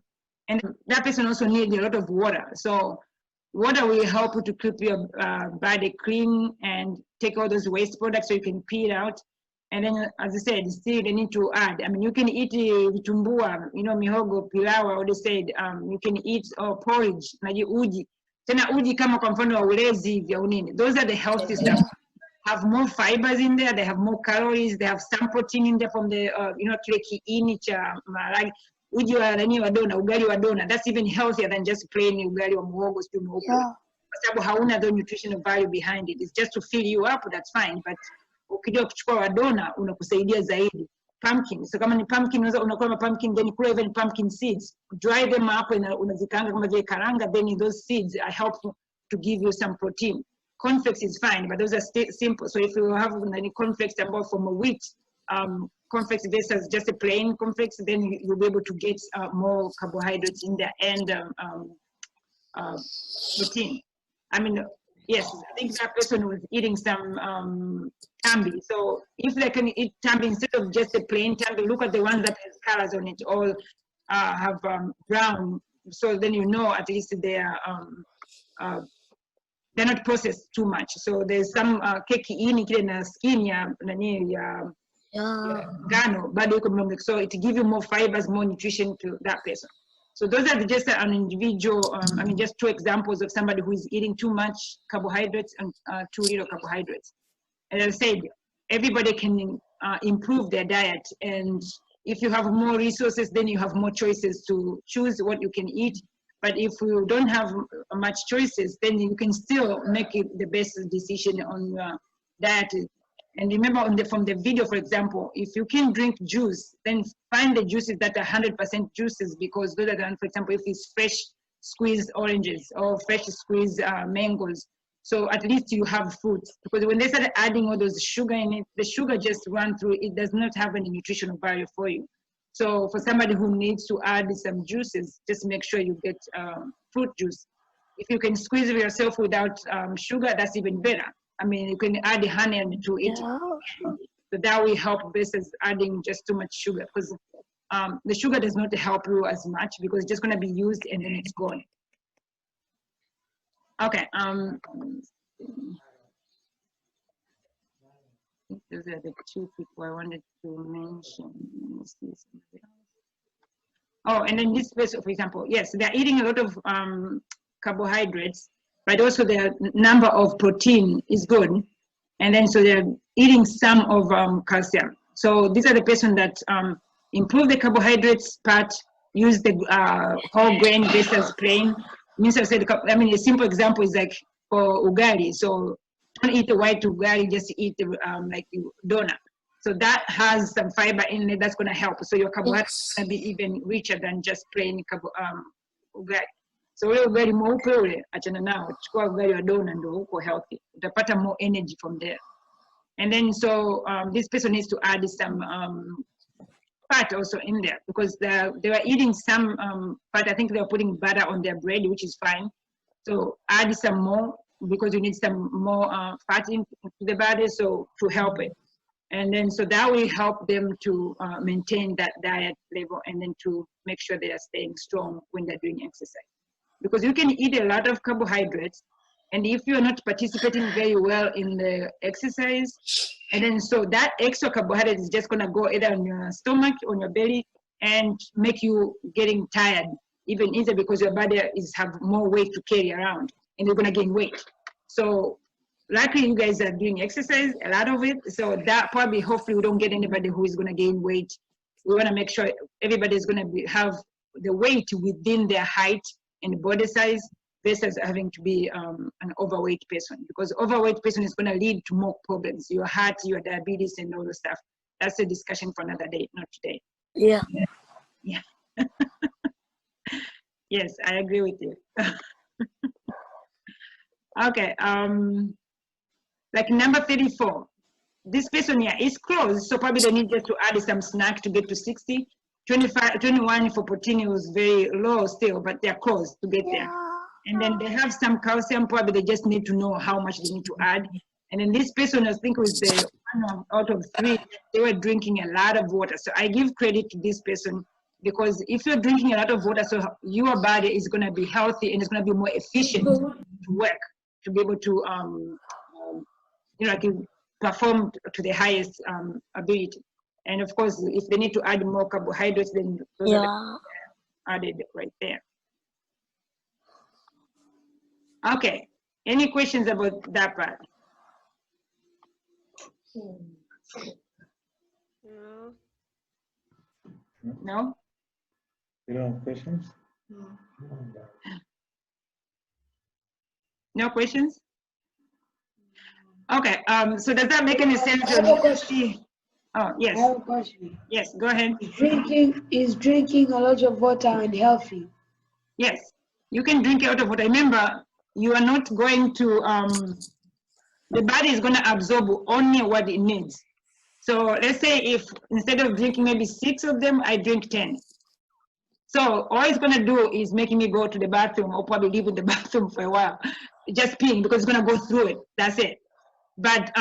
And that person also needs a lot of water. So water will help you to keep your body clean and take all those waste products so you can pee it out. And then, as I said, still they need to add. I mean, you can eat vitumbua, you know, mihogo, pilau, or they said, you can eat porridge, naji uji. Tena uji kama kwa mfano wa ulezi vya unini. Those are the healthy stuff. Have more fibers in there, they have more calories, they have some protein in there from the, you know, kile kiini cha maragi. Uji wa nani wa dona, ugali wa dona, that's even healthier than just plain ugali wa muhogo, stew muhogo. Kwa sababu hauna the nutritional value behind it. It's just to fill you up, that's fine, but ukijua kuchukua wa dona, unakusaidia zaidi. Pumpkin, so kama ni pumpkin, unakula pumpkin, then you put even pumpkin seeds. Dry them up, unazikanga kama vile karanga, then those seeds are helpful to give you some protein. Cornflakes is fine, but those are simple. So if you have any cornflakes that bought from a wheat, cornflakes versus just a plain cornflakes, then you'll be able to get more carbohydrates in there and protein. I mean, yes, I think that person was eating some tambi. So if they can eat tambi instead of just a plain tambi, look at the ones that has colors on it, all have brown. So then you know at least they are they're not processed too much. So there's some keki ini kile na skin ya nani Gano, bioeconomic. So it gives you more fibers, more nutrition to that person. So those are just an individual, I mean, just 2 examples of somebody who is eating too much carbohydrates and too little carbohydrates. As I said, everybody can improve their diet. And if you have more resources, then you have more choices to choose what you can eat. But if you don't have much choices, then you can still make it the best decision on your diet. And remember from the video, for example, if you can drink juice, then find the juices that are 100% juices, because those are the, for example, if it's fresh squeezed oranges or fresh squeezed mangoes. So at least you have fruits, because when they started adding all those sugar in it, the sugar just run through, it does not have any nutritional value for you. So for somebody who needs to add some juices, just make sure you get fruit juice. If you can squeeze it yourself without sugar, that's even better. I mean, you can add the honey to it. So that will help versus adding just too much sugar, because the sugar does not help you as much, because it's just going to be used and then it's gone. Okay. Those are the 2 people I wanted to mention. Oh, and then this person, for example, yes, they're eating a lot of carbohydrates, but also the number of protein is good. And then so they're eating some of calcium. So these are the person that improve the carbohydrates part, use the whole grain versus plain. Means I said, I mean, a simple example is like for ugali. So don't eat the white ugali, just eat the like donut. So that has some fiber in it that's going to help. So your carbohydrates going to be even richer than just plain ugali. So wewe ugali mweupe ule achana nao, chukua ugali wa dona ndio uko healthy. Utapata more energy from there. And then so this person needs to add some fat also in there, because they were eating some fat. I think they were putting butter on their bread, which is fine. So add some more, because you need some more fat into the body, so to help it. And then so that will help them to maintain that diet level, and then to make sure they are staying strong when they're doing exercise. Because you can eat a lot of carbohydrates, and if you're not participating very well in the exercise, and then so that extra carbohydrate is just gonna go either on your stomach, on your belly, and make you getting tired even easier, because your body have more weight to carry around, and you're gonna gain weight. So luckily you guys are doing exercise, a lot of it, so that probably, hopefully we don't get anybody who is gonna gain weight. We wanna make sure everybody is gonna have the weight within their height and body size, versus having to be an overweight person, because overweight person is going to lead to more problems, your heart, your diabetes, and all the stuff. That's a discussion for another day, not today. Yeah. Yeah. Yes, I agree with you. Okay. Like number 34, this person here is close, so probably they need just to add some snack to get to 60. 21 for protein was very low still, but they're close to get there. And then they have some calcium, probably they just need to know how much they need to add. And then this person, I think, was the one out of 3, they were drinking a lot of water. So I give credit to this person, because if you're drinking a lot of water, so your body is going to be healthy and it's going to be more efficient to work, to be able to, you know, like perform to the highest ability. And of course, if they need to add more carbohydrates, then those are added right there. Okay, any questions about that part? No. No? You don't have questions? No questions? Okay, so does that make any sense? I have a question. Oh, yes. I have a question. Yes, go ahead. Is drinking a lot of water unhealthy? Yes, you can drink a lot of water. Remember, you are not going to, the body is going to absorb only what it needs. So let's say if instead of drinking maybe 6 of them, I drink 10. So all it's going to do is making me go to the bathroom, or probably leave in the bathroom for a while, just peeing, because it's going to go through it. That's it. But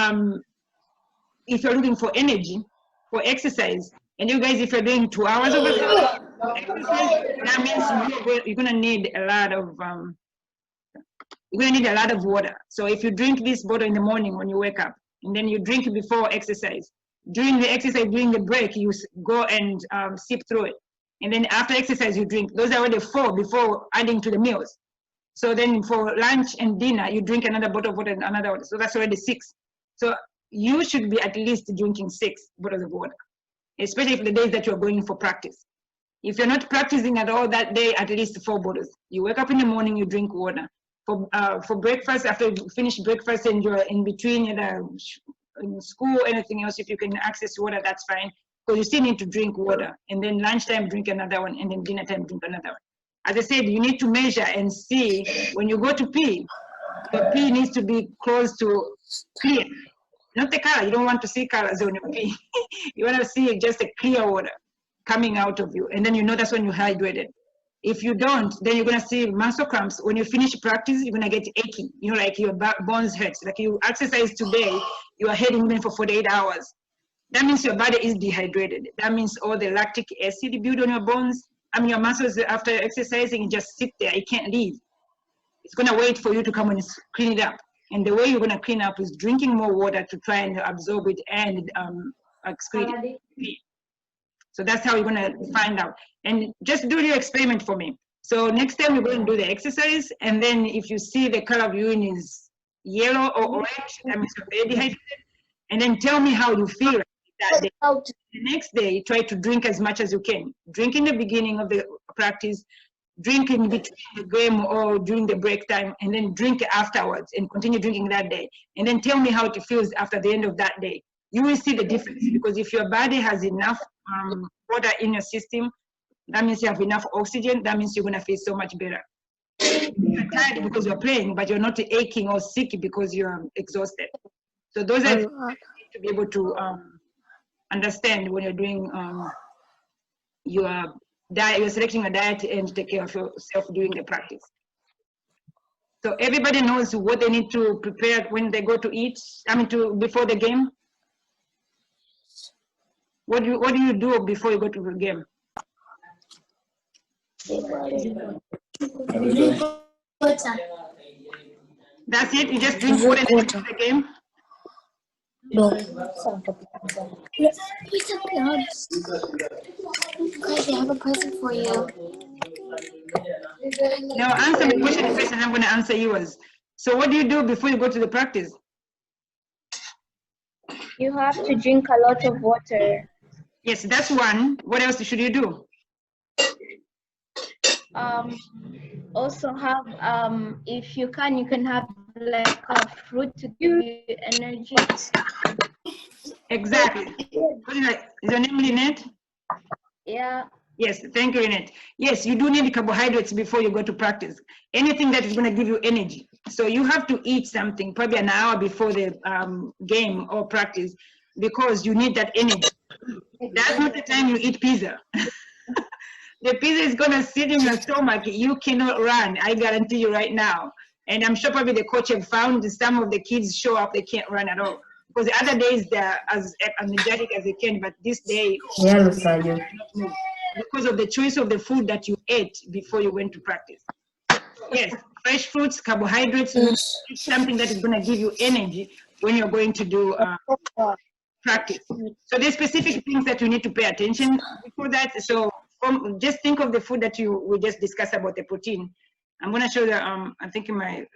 if you're looking for energy, for exercise, and you guys, if you're doing 2 hours of exercise, that means you're going to need a lot of, you're going to need a lot of water. So if you drink this bottle in the morning when you wake up, and then you drink it before exercise, during the exercise, during the break, you go and sip through it. And then after exercise, you drink. Those are already 4 before adding to the meals. So then for lunch and dinner, you drink another bottle of water and another water. So that's already 6. So you should be at least drinking 6 bottles of water, especially for the days that you're going for practice. If you're not practicing at all that day, at least 4 bottles. You wake up in the morning, you drink water. For breakfast, after you finish breakfast and you're in between in school, anything else, if you can access water, that's fine. Because you still need to drink water. And then lunchtime, drink another one. And then dinner time, drink another one. As I said, you need to measure and see when you go to pee, the pee needs to be close to clear. Not the color. You don't want to see colors on your pee. You want to see just a clear water coming out of you. And then you know that's when you're hydrated. If you don't, then you're going to see muscle cramps. When you finish practice, you're going to get achy. You know, like your bones hurt. Like you exercise today, you are heading in for 48 hours. That means your body is dehydrated. That means all the lactic acid built on your bones. I mean, your muscles, after exercising, you just sit there. It can't leave. It's going to wait for you to come and clean it up. And the way you're going to clean up is drinking more water to try and absorb it and excrete it. So that's how you're going to find out. And just do your experiment for me. So next time you're going to do the exercise, and then if you see the color of urine is yellow or orange, that means you're very dehydrated. And then tell me how you feel that day. The next day, try to drink as much as you can. Drink in the beginning of the practice, drink in between the game or during the break time, and then drink afterwards and continue drinking that day. And then tell me how it feels after the end of that day. You will see the difference, because if your body has enough water in your system, that means you have enough oxygen. That means you're going to feel so much better. You're tired because you're playing, but you're not aching or sick because you're exhausted. So those are things you need to be able to understand when you're doing your diet, you're selecting a diet and take care of yourself during the practice. So everybody knows what they need to prepare when they go to eat, before the game. What do you do before you go to the game? That's it? You just drink water and then go to the game? No. Guys, I have a present for you. Now answer my question first and I'm going to answer yours. So what do you do before you go to the practice? You have to drink a lot of water. Yes, that's one. What else should you do? Also have, if you can have like a fruit to give you energy. Exactly. Is your name Lynette? Yeah. Yes, thank you, Lynette. Yes, you do need carbohydrates before you go to practice. Anything that is going to give you energy. So you have to eat something probably an hour before the game or practice, because you need that energy. That's not the time you eat pizza. The pizza is going to sit in your stomach. You cannot run, I guarantee you right now. And I'm sure probably the coach have found some of the kids show up, they can't run at all. Because the other days they're as energetic as they can, but this day, because of the choice of the food that you ate before you went to practice. Yes, fresh fruits, carbohydrates, something that is going to give you energy when you're going to do practice. So there's specific things that you need to pay attention before that. So just think of the food that we just discussed about the protein. I'm going to show you, I think in my...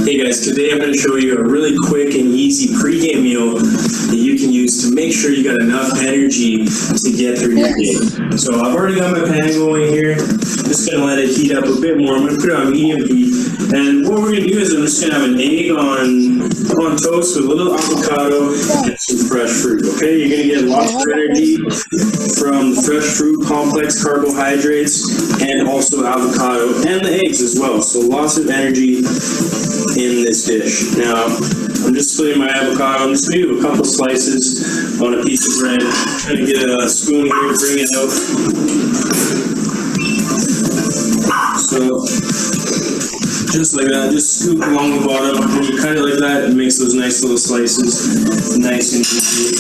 Hey guys, today I'm going to show you a really quick and easy pregame meal that you can use to make sure you got enough energy to get through your day. So I've already got my pan going here. I'm just going to let it heat up a bit more. I'm going to put it on medium heat. And what we're going to do is I'm just going to have an egg on toast with a little avocado and some fresh fruit. Okay, you're going to get lots of energy from the fresh fruit, complex carbohydrates, and also avocado and the eggs as well. So lots of energy in this dish. Now, I'm just splitting my avocado. I'm just going to do a couple slices on a piece of bread. Trying to get a spoon here, bring it out. So, just like that, just scoop along the bottom. When you cut it like that, it makes those nice little slices, nice and easy.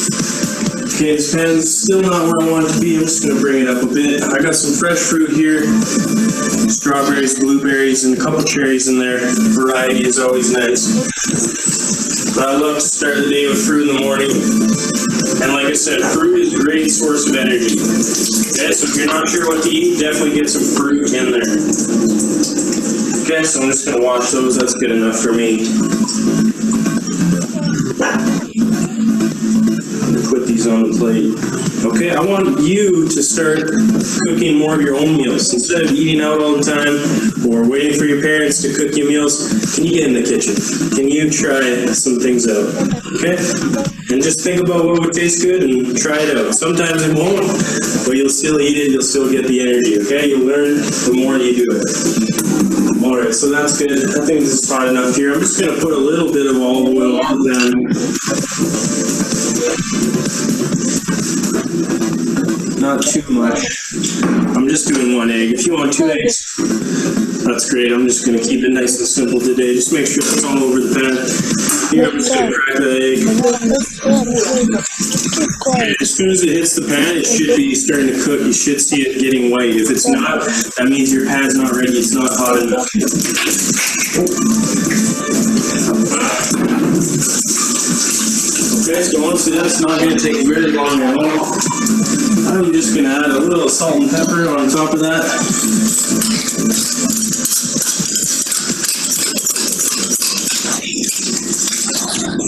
Okay, this pan's still not where I want it to be. I'm just going to bring it up a bit. I got some fresh fruit here, strawberries, blueberries, and a couple cherries in there. Variety is always nice. But I love to start the day with fruit in the morning. And like I said, fruit is a great source of energy. Okay, so if you're not sure what to eat, definitely get some fruit in there. Okay, so I'm just going to wash those. That's good enough for me. Put these on the plate. Okay, I want you to start cooking more of your own meals. Instead of eating out all the time or waiting for your parents to cook you meals, can you get in the kitchen? Can you try some things out? Okay? And just think about what would taste good and try it out. Sometimes it won't, but you'll still eat it, you'll still get the energy, okay? You'll learn the more you do it. Alright, so that's good. I think this is fine enough here. I'm just going to put a little bit of olive oil on them. Not too much. I'm just doing 1 egg. If you want 2 eggs, that's great. I'm just going to keep it nice and simple today. Just make sure it's all over the pan. Here, I'm just going to crack the egg. And as soon as it hits the pan, it should be starting to cook. You should see it getting white. If it's not, that means your pan's not ready. It's not hot enough. Okay, so once that's not going to take very long at all. I'm just going to add a little salt and pepper on top of that.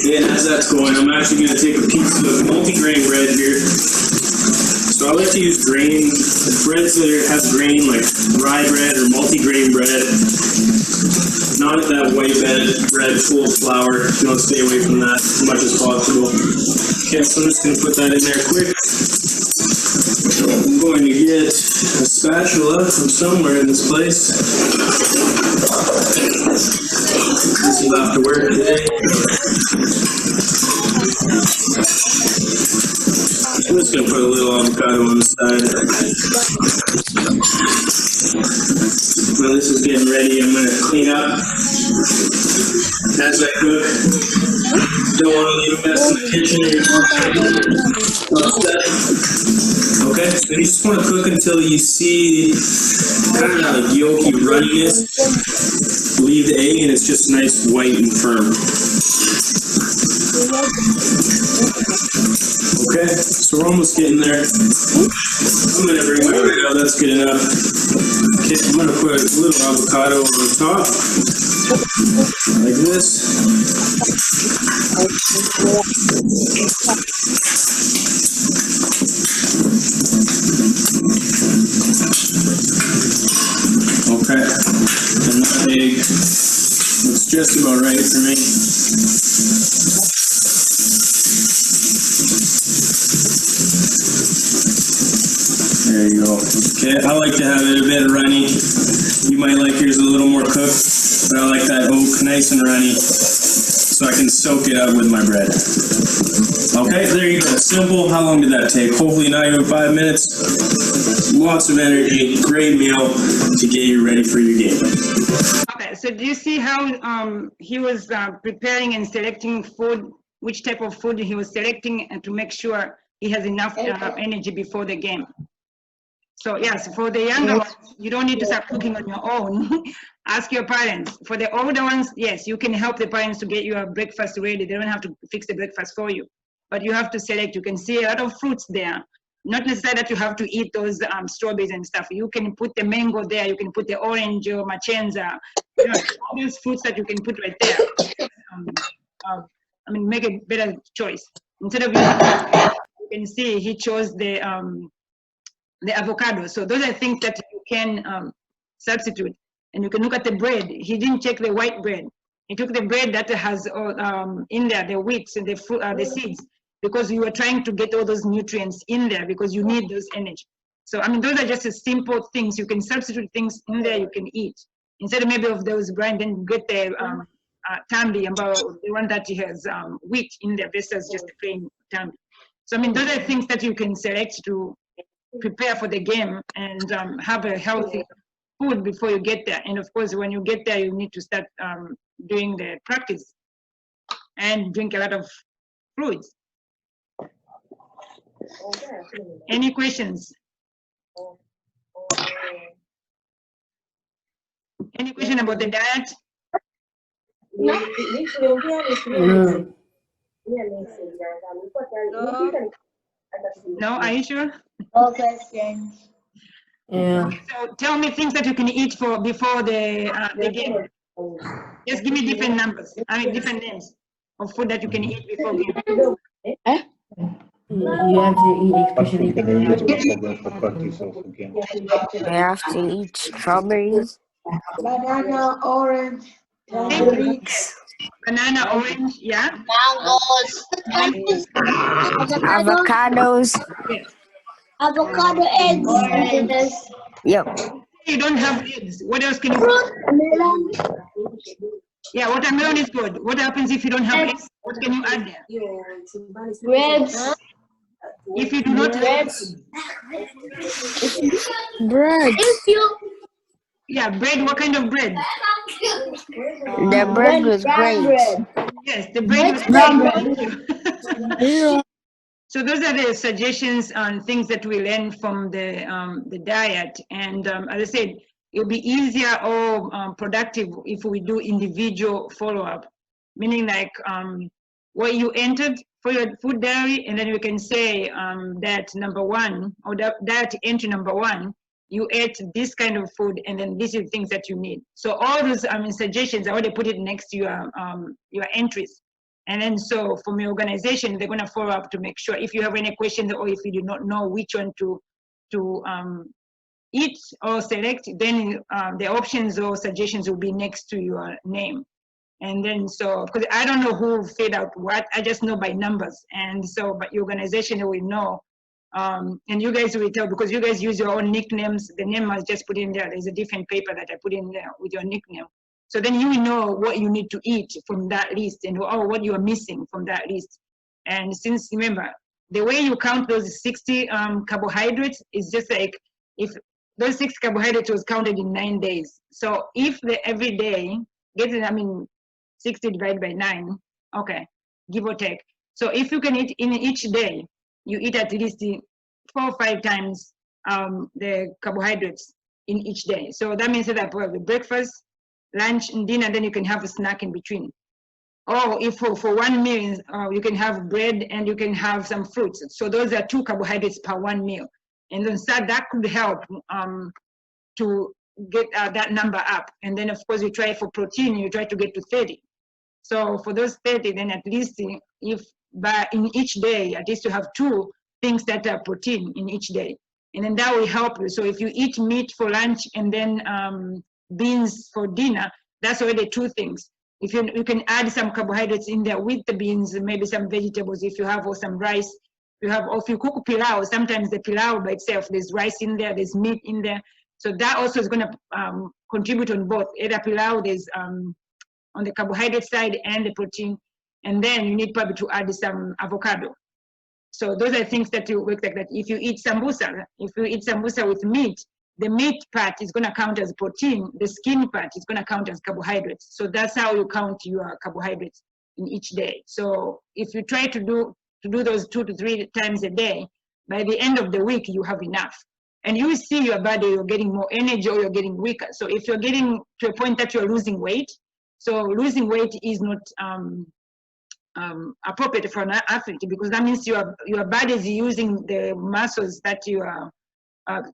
And as that's going, I'm actually going to take a piece of multi-grain bread here. So I like to use grain, breads that have grain like rye bread or multi-grain bread. Not that white bread full of flour. You want to stay away from that as much as possible. Okay, so I'm just going to put that in there quick. I'm going to get a spatula from somewhere in this place. This will have to work today. I'm just going to put a little avocado on the side. When this is getting ready, I'm going to clean up as I cook. Don't want to leave a mess in the kitchen or okay, so you just want to cook until you see kind of like yolky runniness. Leave the egg and it's just nice, white, and firm. Okay, so we're almost getting there. I'm going to bring my bread out. That's good enough. Okay, I'm going to put a little avocado on the top, like this. Okay, and that egg looks just about right for me. There you go. Okay, I like to have it a bit runny. You might like yours a little more cooked, but I like that oak nice and runny so I can soak it up with my bread. Okay, there you go. Simple. How long did that take? Hopefully not even 5 minutes. Lots of energy. Great meal to get you ready for your game. Okay, so do you see how he was preparing and selecting food, which type of food he was selecting to make sure he has enough energy before the game? So yes, for the younger ones, you don't need to start cooking on your own. Ask your parents. For the older ones, yes, you can help the parents to get your breakfast ready. They don't have to fix the breakfast for you. But you have to select. You can see a lot of fruits there. Not necessarily that you have to eat those strawberries and stuff. You can put the mango there. You can put the orange or machenza. You know, all those fruits that you can put right there. I mean, make a better choice. Instead of you can see he chose the avocado. So those are things that you can substitute. And you can look at the bread. He didn't take the white bread. He took the bread that has in there the wheat and the fruit, the seeds, because you are trying to get all those nutrients in there because you need those energy. So I mean, those are just simple things. You can substitute things in there you can eat instead of maybe of those brand. Then get the tambi, about the one that has wheat in there versus just the plain tambi. So I mean, those are things that you can select to prepare for the game and have a healthy food before you get there. And of course, when you get there, you need to start doing the practice and drink a lot of fluids. Any questions? Any question about the diet? No. No, are you sure? No questions. Yeah. So tell me things that you can eat before the game. Just give me different numbers. I mean different names of food that you can eat before game. Eh? You have to eat, especially Can you eat before going for practice or for game? I have to eat strawberries, Banana, orange, grapes, Banana, orange, yeah. Mangoes. avocados. Yes. Avocado, eggs. Oranges. Yep. You don't have eggs. What else can you? Fruit. Melon. Yeah, watermelon is good. What happens if you don't have eggs? What can you add there? Breads. If you do not have Bread. If you yeah, bread, what kind of bread? The bread with grapes. Yes, the bread with brown bread. Yeah. So those are the suggestions on things that we learn from the diet. And as I said, it'll be easier or productive if we do individual follow-up, meaning like what you entered for your food diary, and then you can say that number one, or that entry number one, you ate this kind of food, and then these are the things that you need. So all those suggestions, I already put it next to your entries. And then so from your organization, they're going to follow up to make sure if you have any questions or if you do not know which one to eat or select, then the options or suggestions will be next to your name. And then so, because I don't know who filled out what, I just know by numbers. And so, but your organization will know. And you guys will tell, because you guys use your own nicknames. The name I just put in there. There's a different paper that I put in there with your nickname. So then you will know what you need to eat from that list and what you are missing from that list. And since, remember, the way you count those 60 carbohydrates is just like if those 6 carbohydrates was counted in 9 days. So if every day, 60 divided by 9, okay, give or take. So if you can eat in each day, you eat at least 4 or 5 times the carbohydrates in each day. So that means that probably breakfast, lunch, and dinner, then you can have a snack in between. Or if for one meal, you can have bread and you can have some fruits. So those are 2 carbohydrates per one meal. And then that could help to get that number up. And then of course you try for protein, you try to get to 30. So for those 30, then at least if in each day, at least you have 2 things that are protein in each day. And then that will help you. So if you eat meat for lunch and then beans for dinner, that's already 2 things. If you can add some carbohydrates in there with the beans, maybe some vegetables if you have, or some rice. Or if you cook pilau, sometimes the pilau by itself, there's rice in there, there's meat in there. So that also is going to contribute on both. Either pilau, there's on the carbohydrate side and the protein. And then you need probably to add some avocado. So those are things that you work like that. If you eat sambusa with meat, the meat part is going to count as protein. The skin part is going to count as carbohydrates. So that's how you count your carbohydrates in each day. So if you try to do those 2 to 3 times a day, by the end of the week, you have enough. And you will see your body, you're getting more energy or you're getting weaker. So if you're getting to a point that you're losing weight, so losing weight is not appropriate for an athlete, because that means your body is using the muscles that you are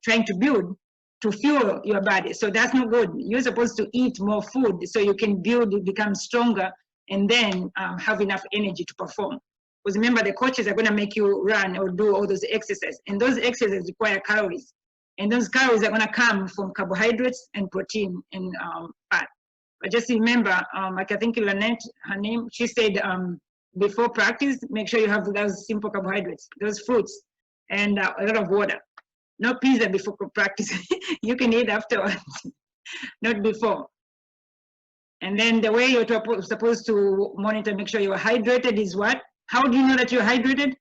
trying to build to fuel your body. So that's not good. You're supposed to eat more food so you can build, become stronger, and then have enough energy to perform. Because remember, the coaches are going to make you run or do all those exercises, and those exercises require calories. And those calories are going to come from carbohydrates and protein and fat. But just remember, like I think Lynette, her name, she said before practice, make sure you have those simple carbohydrates, those fruits, and a lot of water. No pizza before practice. You can eat afterwards, not before. And then the way you're supposed to monitor, make sure you're hydrated is what? How do you know that you're hydrated?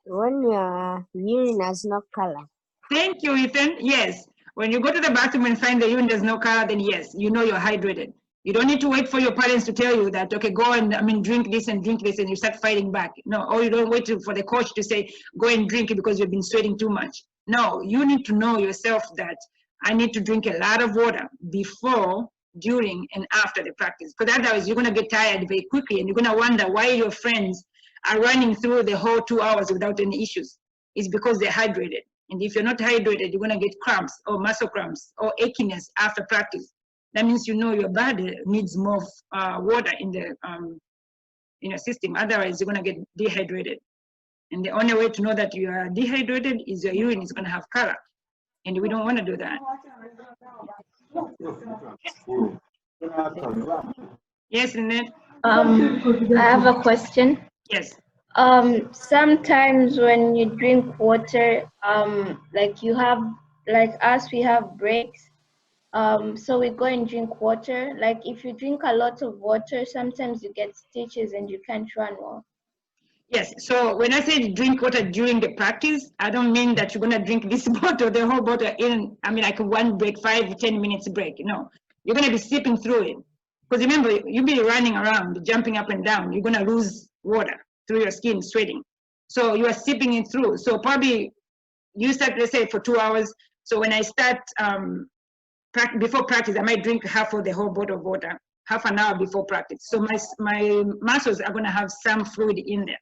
When your urine has no color. Thank you, Ethan. Yes. When you go to the bathroom and find the urine there's no color, then yes, you know you're hydrated. You don't need to wait for your parents to tell you that, okay, go and drink this, and you start fighting back. No, or you don't wait for the coach to say, go and drink it because you've been sweating too much. No, you need to know yourself that I need to drink a lot of water before during and after the practice, because otherwise you're going to get tired very quickly and you're going to wonder why your friends are running through the whole 2 hours without any issues. It's because they're hydrated. And if you're not hydrated, you're going to get cramps or muscle cramps or achiness after practice. That means you know your body needs more water in your system. Otherwise, you're going to get dehydrated. And the only way to know that you are dehydrated is your urine is going to have color. And we don't want to do that. Yes, Lynette? I have a question. Yes. Sometimes when you drink water, like you have, like us, we have breaks. So we go and drink water. Like if you drink a lot of water, sometimes you get stitches and you can't run well. Yes, so when I say drink water during the practice, I don't mean that you're gonna drink this bottle, the whole bottle in, I mean like one break, 5 to 10 minutes break. No, you're gonna be sipping through it. Because remember, you'll be running around, jumping up and down, you're gonna lose water through your skin, sweating. So you are sipping it through. So probably you start, let's say for 2 hours. So when I start, before practice, I might drink half of the whole bottle of water, half an hour before practice. So my muscles are gonna have some fluid in there.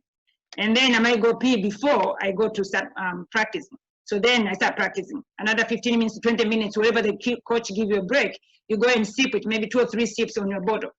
And then I might go pee before I go to start practicing. So then I start practicing. Another 15 minutes to 20 minutes, wherever the coach give you a break, you go and sip it, maybe 2 or 3 sips on your bottle.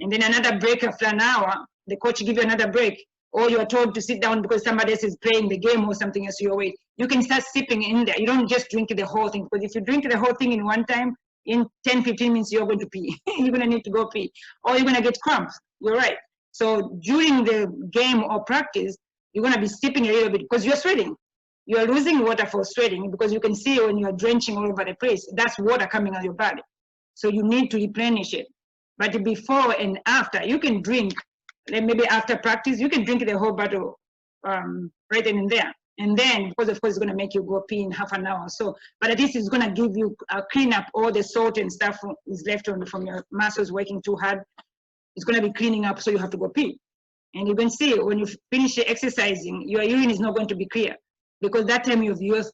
And then another break after an hour, the coach give you another break, or you are told to sit down because somebody else is playing the game or something else your way. You can start sipping in there. You don't just drink the whole thing, because if you drink the whole thing in one time, in 10, 15 minutes, you're going to pee. You're gonna need to go pee, or you're gonna get cramps. You're right. So during the game or practice, you're gonna be sipping a little bit because you're sweating. You're losing water for sweating, because you can see when you're drenching all over the place, that's water coming out of your body. So you need to replenish it. But before and after, you can drink, like maybe after practice, you can drink the whole bottle right then and there. And then, because of course it's gonna make you go pee in half an hour or so, but at least it's gonna give you, clean up all the salt and stuff is left from your muscles working too hard. It's gonna be cleaning up, so you have to go pee. And you can see when you finish exercising, your urine is not going to be clear, because that time you use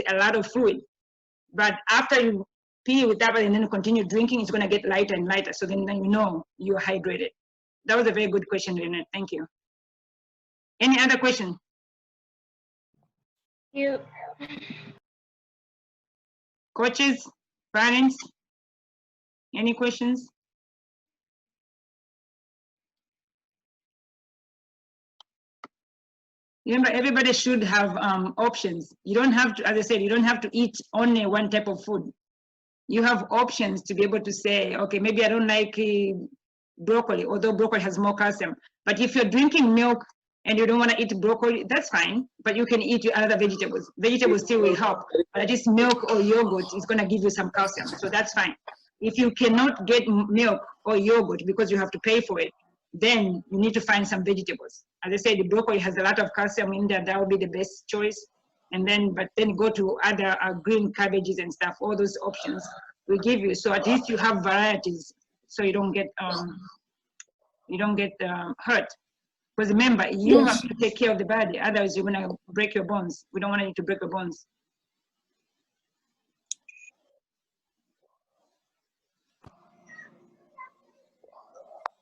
a lot of fluid. But after you pee with that and then continue drinking, it's going to get lighter and lighter. So then you know you're hydrated. That was a very good question, Lynette. Thank you. Any other question? You. Coaches, parents, any questions? Remember, everybody should have options. You don't have to, as I said, you don't have to eat only one type of food. You have options to be able to say, okay, maybe I don't like broccoli, although broccoli has more calcium. But if you're drinking milk and you don't want to eat broccoli, that's fine. But you can eat your other vegetables. Vegetables still will help. But at least milk or yogurt is going to give you some calcium. So that's fine. If you cannot get milk or yogurt because you have to pay for it, then you need to find some vegetables. As I said, the broccoli has a lot of calcium in there. That would be the best choice. And then, but then go to other green cabbages and stuff. All those options we give you. So at least you have varieties, so you don't get hurt. Because remember, you have to take care of the body. Otherwise, you're gonna break your bones. We don't want you to break your bones.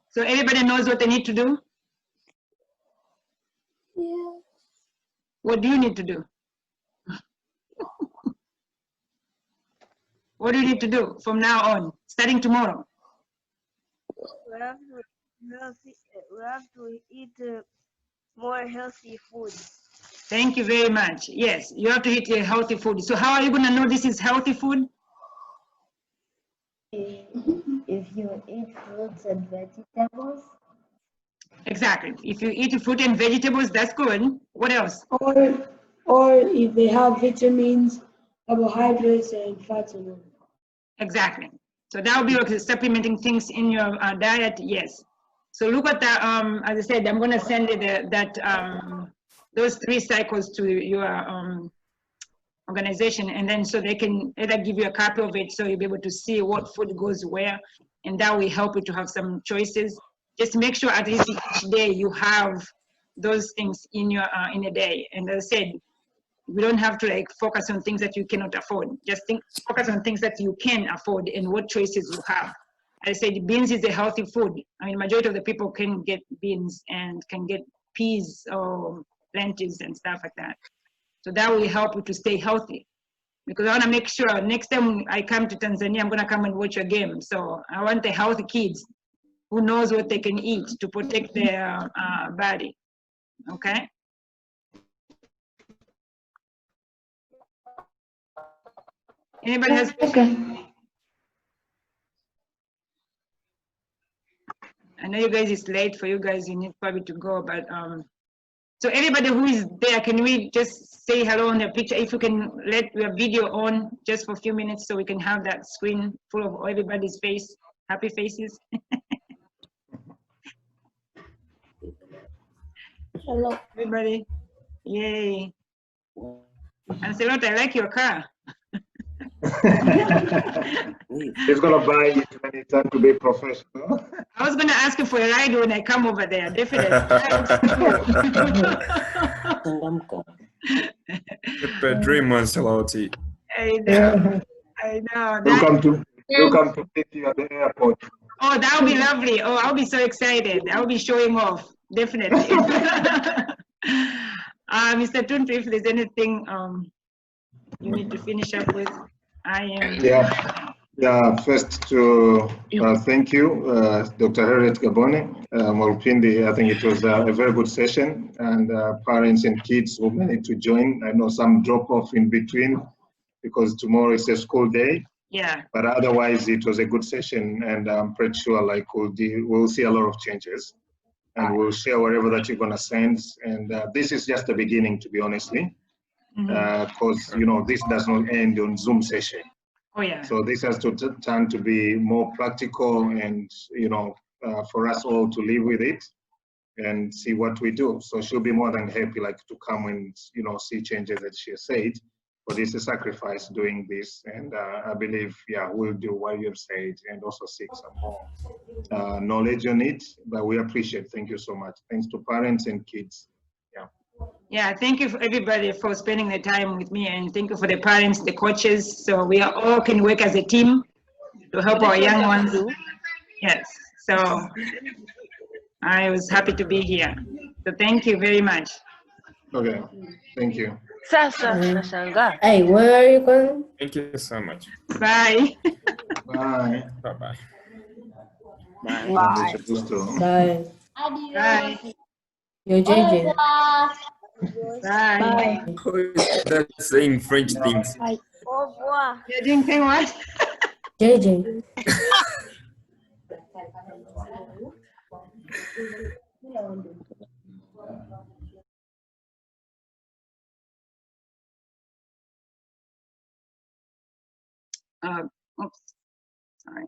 So everybody knows what they need to do? Yeah. What do you need to do? What do you need to do from now on, starting tomorrow? We have to eat more healthy food. Thank you very much. Yes, you have to eat your healthy food. So how are you going to know this is healthy food? If you eat fruits and vegetables. Exactly. If you eat fruit and vegetables, that's good. What else? Or if they have vitamins, carbohydrates, and fats in them. Exactly. So that will be like supplementing things in your diet. Yes. So look at that. As I said, I'm going to send you those 3 cycles to your organization, and then so they can either give you a copy of it, so you'll be able to see what food goes where, and that will help you to have some choices. Just make sure at least each day you have those things in your in a day. And as I said, we don't have to like focus on things that you cannot afford. Just focus on things that you can afford and what choices you have. I said beans is a healthy food. I mean, majority of the people can get beans and can get peas or lentils and stuff like that. So that will help you to stay healthy. Because I want to make sure next time I come to Tanzania, I'm going to come and watch a game. So I want the healthy kids who knows what they can eat to protect their body. Okay? Anybody has? Okay. I know you guys, it's late for you guys. You need probably to go, but so everybody who is there, can we just say hello on the picture? If you can let your video on just for a few minutes so we can have that screen full of everybody's face, happy faces. Hello. Everybody, yay. And Selot, I like your car. He's gonna buy it when it's time to be professional. I was gonna ask you for a ride when I come over there, definitely. A dream on Saloti. I know, I know. We'll come to pick you at the airport. Oh, that would be lovely. Oh, I'll be so excited. I'll be showing off, definitely. Mr. Tuntu, if there's anything you need to finish up with, I am. Yeah. First to thank you, Dr. Harriet Gabone Mwalupindi. I think it was a very good session, and parents and kids who managed to join. I know some drop off in between because tomorrow is a school day. Yeah. But otherwise, it was a good session, and I'm pretty sure like we'll see a lot of changes, and we'll share whatever that you're gonna send. And this is just the beginning, to be honestly, because you know this does not end on Zoom session. Oh yeah. So this has to turn to be more practical, and you know, for us all to live with it and see what we do. So she'll be more than happy, like, to come and you know see changes that she has said. But it's a sacrifice doing this, and I believe, yeah, we'll do what you've said and also seek some more knowledge on it. But we appreciate. Thank you so much. Thanks to parents and kids. Yeah. Yeah, thank you for everybody for spending the time with me, and thank you for the parents, the coaches. So we are all can work as a team to help our young ones. Yes. So I was happy to be here. So thank you very much. Okay. Thank you. Hey, where are you going? Thank you so much. Bye. Bye. Bye-bye. Bye. Bye. Bye. Yo, JJ. Bye. Who is that saying French things? Au revoir. You're doing thing what? JJ. Oops, sorry.